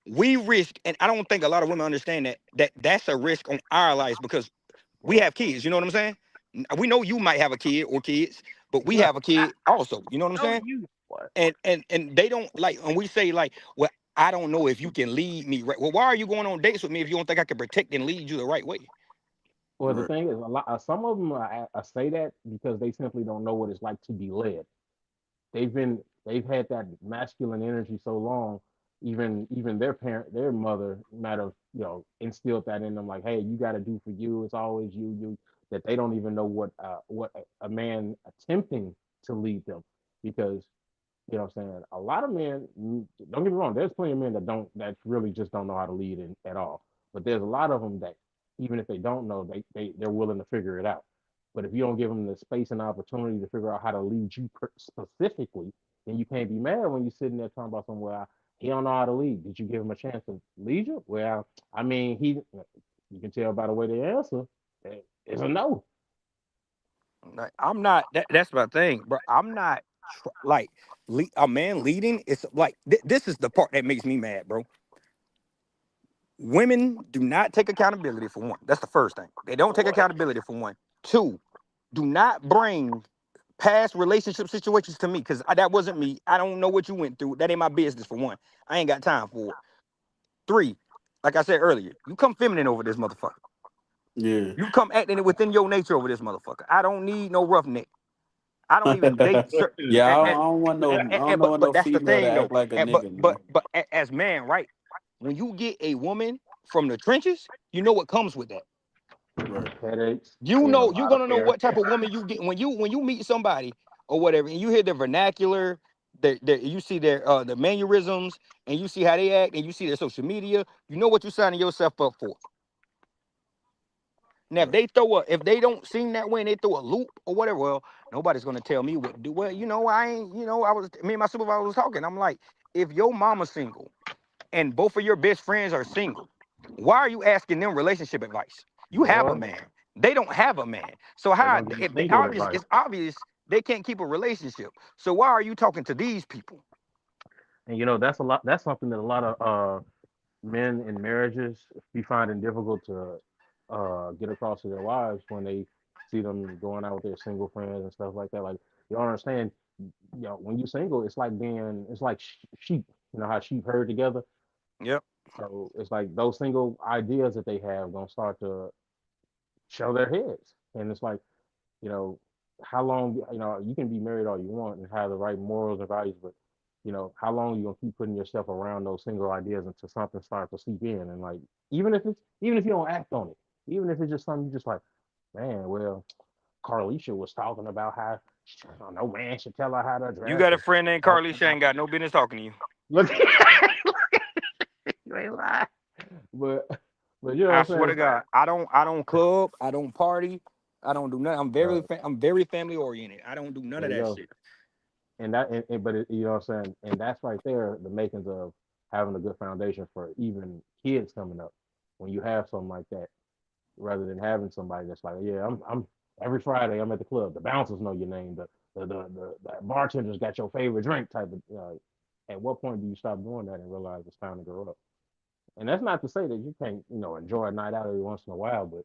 We risk, and I don't think a lot of women understand that's a risk on our lives because we right. have kids. You know what I'm saying? We know you might have a kid or kids, but we Right. have a kid also. You know what I'm No, saying? you what? And they don't like, and we say like, well, I don't know if you can lead me right. Well, why are you going on dates with me if you don't think I can protect and lead you the right way? Well, the Right. thing is, a lot. Some of them say that because they simply don't know what it's like to be led. They've had that masculine energy so long. even their mother might have instilled that in them, like, hey, you got to do for you. It's always you. That they don't even know what a man attempting to lead them, because what I'm saying? A lot of men, don't get me wrong, there's plenty of men that really just don't know how to lead at all. But there's a lot of them that, even if they don't know, they're willing to figure it out. But if you don't give them the space and opportunity to figure out how to lead you specifically, then you can't be mad when you're sitting there talking about somewhere he don't know how to lead. Did you give him a chance to lead you? Well, I mean, you can tell by the way they answer, it's a no. Like, I'm not. That's my thing, bro. I'm not like a man leading. It's like this is the part that makes me mad, bro. Women do not take accountability for one. That's the first thing. They don't take What? accountability for one. Two, do not bring past relationship situations to me because that wasn't me. I don't know what you went through. That ain't my business for one. I ain't got time for it. Three, like I said earlier, you come feminine over this motherfucker. Yeah. You come acting it within your nature over this motherfucker. I don't need no roughneck. I don't even date certain. Yeah, I don't want no. I don't But know no that's the female to thing act though. like a And, but nigga, but man. but as man, right? When you get a woman from the trenches, you know what comes with that. Right. Headaches You and a know you're lot of gonna know hair. what type of woman you get when you meet somebody or whatever, and you hear their vernacular, you see their the mannerisms, and you see how they act, and you see their social media. You know what you're signing yourself up for. Now, Right. if they don't seem that way and they throw a loop or whatever, well, nobody's gonna tell me what to do. Well, I ain't, me and my supervisor was talking. I'm like, if your mama's single and both of your best friends are single, why are you asking them relationship advice? You have a Boy, man. They don't have a man. So they how gonna give you if they single obvious advice. it's obvious they can't keep a relationship. So why are you talking to these people? And that's a lot. That's something that a lot of men in marriages be finding difficult to get across to their wives when they see them going out with their single friends and stuff like that. Like, you don't understand. When you single, it's like sheep. You know how sheep herd together. Yep. So it's like those single ideas that they have gonna start to show their heads, and it's like, you know, how long, you can be married all you want and have the right morals and values, but how long you gonna keep putting yourself around those single ideas until something starts to seep in, and like, even if you don't act on it, even if it's just something you just like, man, well, Carlisha was talking about how no man should tell her how to You dress, got a and friend named talking Carly. She about ain't got no business talking to you. look, you ain't lying, but you know I what I'm swear to saying. God, I don't club, I don't party, I don't do nothing. Uh, I'm very family oriented. I don't do none there of you that go. shit. But you know what I'm saying, and that's right there the makings of having a good foundation for even kids coming up. When you have something like that, rather than having somebody that's like, yeah, I'm every Friday I'm at the club. The bouncers know your name. The bartenders got your favorite drink type of. At what point do you stop doing that and realize it's time to grow up? And that's not to say that you can't enjoy a night out every once in a while, but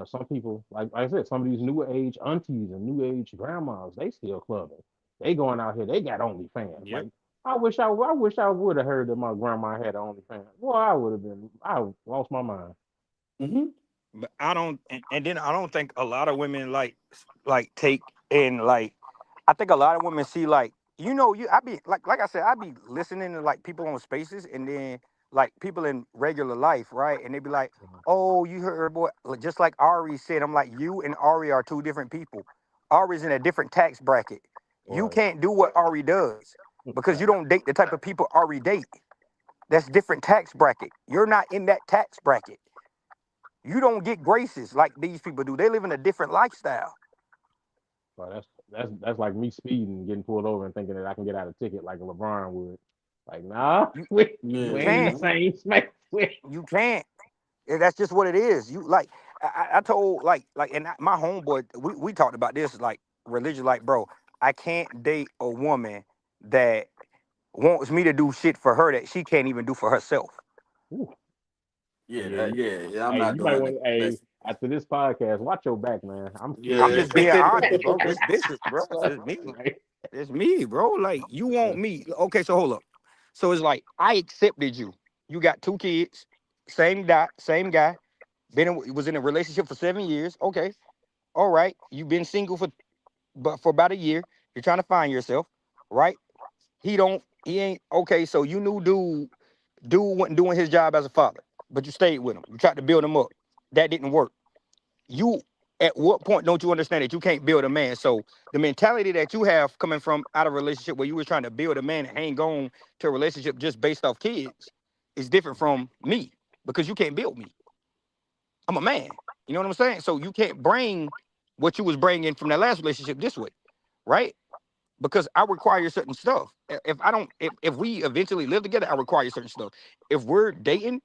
some people, like I said, some of these new age aunties and new age grandmas, they still clubbing. They going out here. They got OnlyFans. Yep. Like, I wish I would have heard that my grandma had OnlyFans. Well, I would have been. I lost my mind. Mm-hmm. But I don't, and then I don't think a lot of women take and like. I think a lot of women see like I be like I said I be listening to like people on spaces and then like people in regular life, right? And they be like, oh, you heard boy, just like Ari said. I'm like, you and Ari are two different people. Ari's in a different tax bracket. You Boy, can't do what Ari does because you don't date the type of people Ari date. That's different tax bracket. You're not in that tax bracket. You don't get graces like these people do. They live in a different lifestyle. but that's like me speeding, getting pulled over, and thinking that I can get out a ticket like a LeBron would. Like, nah, You we you Yeah, ain't in the can't. man. same space. You can't. That's just what it is. You like I told my homeboy we talked about this like religion like bro. I can't date a woman that wants me to do shit for her that she can't even do for herself. Ooh, Yeah, yeah, yeah. I'm hey, not you might doing want that. to. Hey, after this podcast, watch your back, man. I'm I'm Yeah. scared. just being honest, bro. This is bro. This is me. Right? It's me, bro. Like you want me. Okay, so hold up. So it's like I accepted you. You got two kids, same guy. Was in a relationship for 7 years. Okay, all right. You've been single for about a year. You're trying to find yourself, right? He ain't okay. So you knew dude. Dude wasn't doing his job as a father, but you stayed with him. You tried to build him up. That didn't work. You, at what point don't you understand that you can't build a man? So the mentality that you have coming from out of a relationship where you were trying to build a man and hang on to a relationship just based off kids is different from me because you can't build me. I'm a man. You know what I'm saying? So you can't bring what you was bringing from that last relationship this way, right? Because I require certain stuff. If I don't, if we eventually live together, I require certain stuff. If we're dating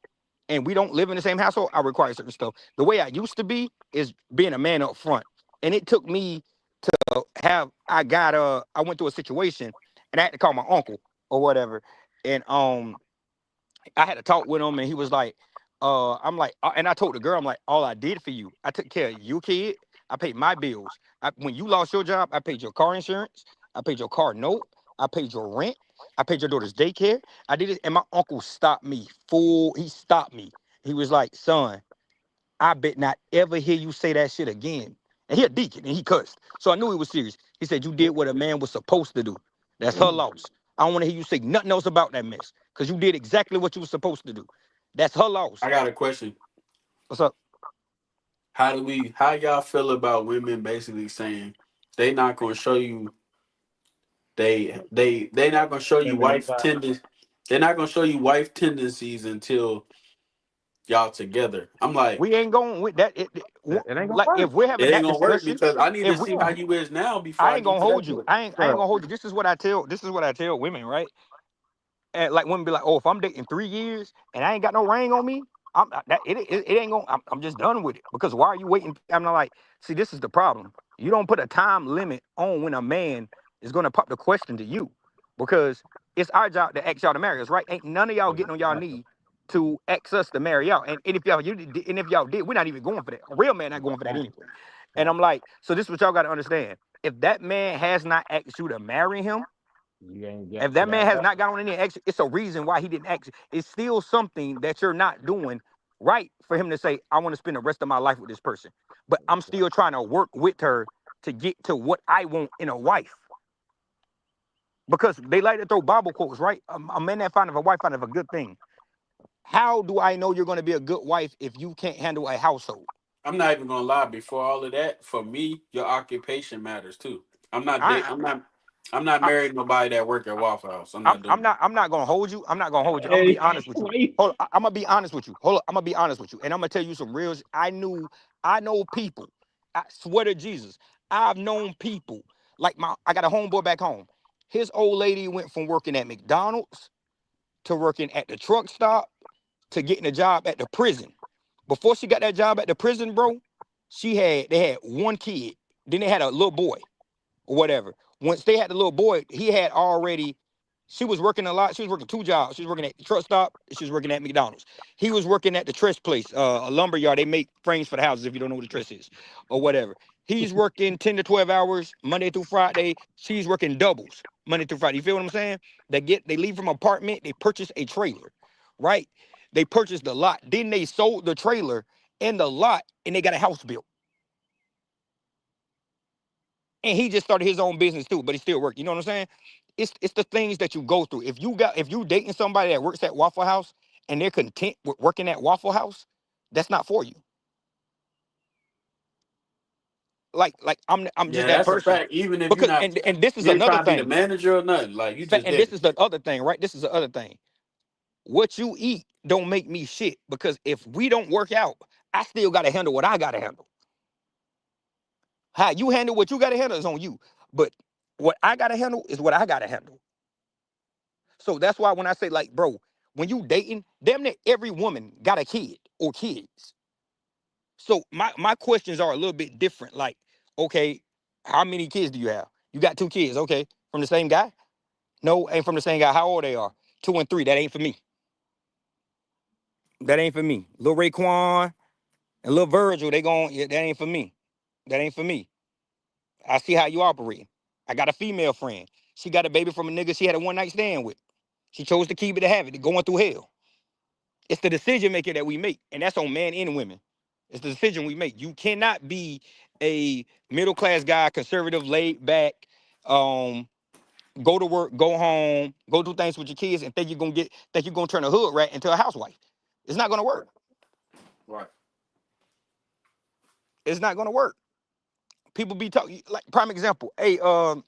and we don't live in the same household, I require certain stuff. The way I used to be is being a man up front, and it took me have. I went through a situation, and I had to call my uncle or whatever, and I had to talk with him, and he was like, I'm like, and I told the girl, I'm like, all I did for you, I took care of you, kid. I paid my bills. When you lost your job, I paid your car insurance. I paid your car note. I paid your rent. I paid your daughter's daycare. I did it, and my uncle stopped me. Full, he stopped me. He was like, son, I bet not ever hear you say that shit again. And he a deacon, and he cussed. So I knew he was serious. He said, you did what a man was supposed to do. That's her loss. I don't want to hear you say nothing else about that mess. Because you did exactly what you were supposed to do. That's her loss. I got a question. What's up? How y'all feel about women basically saying they not gonna show you they not gonna show you Feminine wife side. tenders they're not gonna show you wife tendencies until y'all together. I'm like, We ain't going with that. It ain't gonna Like work. if we're it having ain't that gonna work discussion, because I need to if we, see how you is now before I I ain't get gonna to that hold you. point. I ain't So gonna hold you. This is what I tell. This is what I tell women, right? And like women be like, oh, if I'm dating 3 years and I ain't got no ring on me, it ain't gonna. I'm just done with it because why are you waiting? I'm not like, see, this is the problem. You don't put a time limit on when a man is gonna pop the question to you because it's our job to ask y'all to marry us, right? Ain't none of y'all getting on y'all exactly. knee to ask us to marry y'all. And if and if y'all did, we're not even going for that. A real man not going for that Fact, anyway. And fact. I'm like, so this is what y'all gotta understand. If that man has not asked you to marry him, You ain't get if to that man that has level. not got on any action, it's a reason why he didn't act. It's still something that you're not doing right for him to say, I want to spend the rest of my life with this person. But I'm still trying to work with her to get to what I want in a wife. Because they like to throw Bible quotes, right? A man that findeth a wife findeth a good thing. How do I know you're going to be a good wife if you can't handle a household? I'm not even gonna lie. Before all of that, for me, your occupation matters too. I'm not date. I, I'm not I, married to nobody that work at Waffle House. I'm I'm not I'm doing not I'm not gonna hold you. I'm not gonna hold you. I'm gonna be Hey, honest with you. wait. Hold on, I'm gonna be honest with you. Hold on, I'm gonna be honest with you. And I'm gonna tell you some real I know people. I swear to Jesus. I've known people like I got a homeboy back home. His old lady went from working at McDonald's to working at the truck stop to getting a job at the prison. Before she got that job at the prison, bro, they had one kid. Then they had a little boy or whatever. Once they had the little boy, he had already. She was working a lot. She was working two jobs. She was working at the truck stop. She was working at McDonald's. He was working at the Tress place, a lumber yard. They make frames for the houses. If you don't know what the Tress is, or whatever. He's working 10 to 12 hours Monday through Friday. She's working doubles Monday through Friday. You feel what I'm saying? They leave from apartment. They purchase a trailer, right? They purchased the lot. Then they sold the trailer and the lot, and they got a house built. And he just started his own business too, but he still worked. You know what I'm saying? It's the things that you go through. If you dating somebody that works at Waffle House and they're content with working at Waffle House, that's not for you. Like I'm just Yeah, that that's a person. fact. Even if you're Because not, and this is you ain't another trying to be the thing. manager or nothing. Like you just And did this it. is the other thing, right? This is the other thing. What you eat don't make me shit because if we don't work out, I still got to handle what I got to handle. How you handle what you got to handle is on you. But what I got to handle is what I got to handle. So that's why when I say like, bro, when you dating, damn near every woman got a kid or kids. So my questions are a little bit different. Like, okay, how many kids do you have? You got two kids, okay, from the same guy? No, ain't from the same guy. How old they are? 2 and 3. That ain't for me. That ain't for me. Little Raekwon and little Virgil, they gon' yeah, that ain't for me. That ain't for me. I see how you operate. I got a female friend. She got a baby from a nigga she had a one night stand with. She chose to keep it to have it, going through hell. It's the decision maker that we make, and that's on men and women. It's the decision we make. You cannot be a middle class guy, conservative, laid back, um, go to work, go home, go do things with your kids, and think you're gonna turn a hood rat into a housewife. It's not gonna work. Right. It's not gonna work. People be talking like prime example. Hey, prime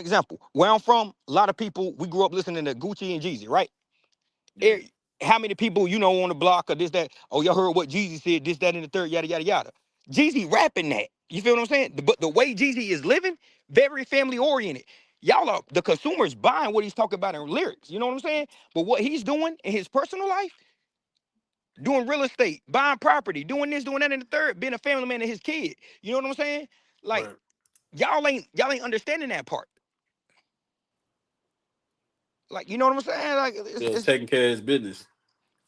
example. Where I'm from, a lot of people we grew up listening to Gucci and Jeezy, right? Yeah. Eh, how many people you know on the block or this that? Oh, y'all heard what Jeezy said? This that and the third, yada yada yada. Jeezy rapping that. You feel what I'm saying? But the way Jeezy is living, very family oriented. Y'all are the consumers buying what he's talking about in lyrics. You know what I'm saying? But what he's doing in his personal life, doing real estate, buying property, doing this, doing that, and the third, being a family man to his kid. You know what I'm saying? Like Right. y'all ain't understanding that part. Like you know what I'm saying? Like Yeah, it's taking care of his business.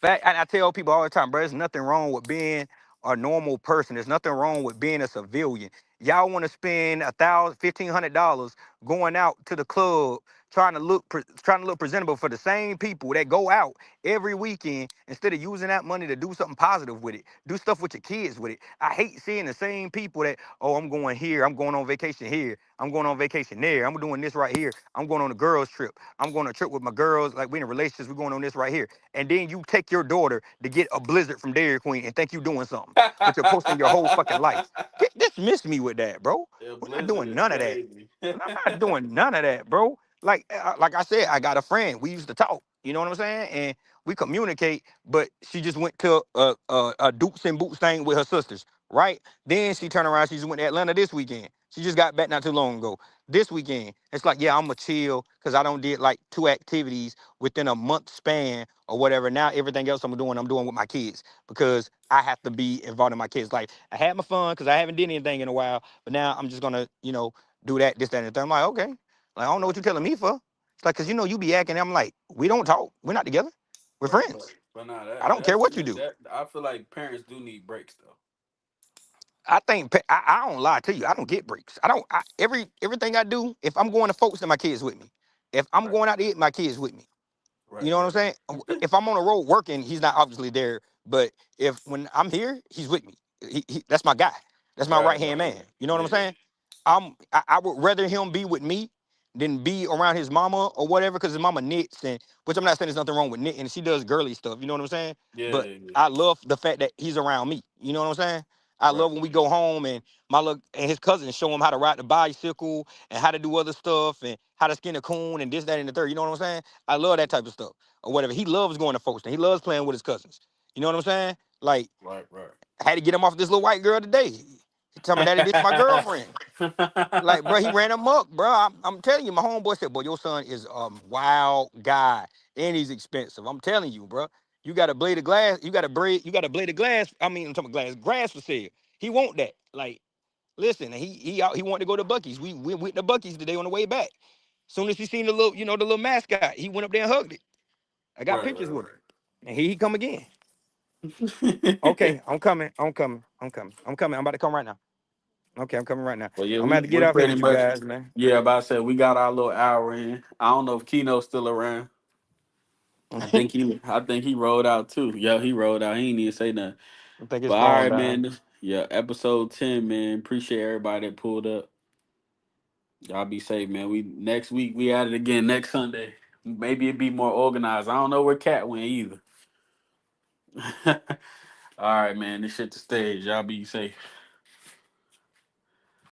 fact, I tell people all the time, bro, there's nothing wrong with being a normal person. There's nothing wrong with being a civilian. Y'all want to spend $1,500 going out to the club trying to look presentable for the same people that go out every weekend instead of using that money to do something positive with it. Do stuff with your kids with it. I hate seeing the same people that, oh, I'm going here, I'm going on vacation here, I'm going on vacation there, I'm doing this right here, I'm going on a girls trip, I'm going on a trip with my girls, like we in a relationship, we're going on this right here. And then you take your daughter to get a blizzard from Dairy Queen and think you doing something, but you're posting your whole fucking life. Dismiss me with that, bro. Yeah, We're not Blizzard doing is none of that. crazy. I'm not doing none of that, bro. Like I said, I got a friend. We used to talk. You know what I'm saying? And we communicate. But she just went to a Dukes and Boots thing with her sisters, right? Then she turned around. She just went to Atlanta this weekend. She just got back not too long ago. This weekend, it's like, yeah, I'm gonna chill because I don't did like 2 activities within a month span or whatever. Now everything else I'm doing with my kids because I have to be involved in my kids' life. I had my fun because I haven't did anything in a while, but now I'm just gonna, do that, this, that, and the third. I'm like, okay. Like, I don't know what Right. you're telling me for. It's like, cause you be acting. I'm like, we don't talk. We're not together. We're Right. Right. friends. But nah, I don't care that's what you do. that. I feel like parents do need breaks though. I think I don't lie to you. I don't get breaks. I don't. Everything I do. If I'm going to folks, then my kids with me. If I'm Right. going out to eat, my kids with me. You Right. know what I'm saying? If I'm on the road working, he's not obviously there. But if when I'm here, he's with me. That's my guy. That's my right Right. hand Right. man. You know what I'm Yeah. saying? I would rather him be with me than be around his mama or whatever, because his mama knits, and which I'm not saying there's nothing wrong with knitting. She does girly stuff. You know what I'm saying? Yeah. But Yeah. I love the fact that he's around me. You know what I'm saying? I Right. love when we go home and my look and his cousins show him how to ride the bicycle and how to do other stuff and how to skin a coon and this, that, and the third. You know what I'm saying? I love that type of stuff or whatever. He loves going to Folkestone. He loves playing with his cousins. You know what I'm saying? Like, Right. Right. I had to get him off this little white girl today. He told me, Daddy, this my girlfriend. Like, bro, he ran amok, bro. I'm telling you, my homeboy said, boy, your son is a wild guy and he's expensive. I'm telling you, bro. You got a blade of glass. You got a blade of glass. I mean, I'm talking grass for sale. He want that. Like, listen, he wanted to go to Bucky's. We went to Bucky's today on the way back. Soon as he seen the little mascot, he went up there and hugged it. I got Right. pictures Right. with him. And here he come again. Right. Okay, I'm coming. I'm coming. I'm coming. I'm coming. I'm about to come right now. Okay, I'm coming right now. Well, yeah, I'm gonna have to get we out here pretty with you much, guys, man. yeah. About to say we got our little hour in. I don't know if Keno's still around. I I think he rolled out too. Yeah, he rolled out. He ain't even say nothing. think But it's all going right, down. man. Yeah, episode 10, man. Appreciate everybody that pulled up. Y'all be safe, man. We next week we at it again next Sunday. Maybe it be more organized. I don't know where Cat went either. All right, man. This shit the stage. Y'all be safe.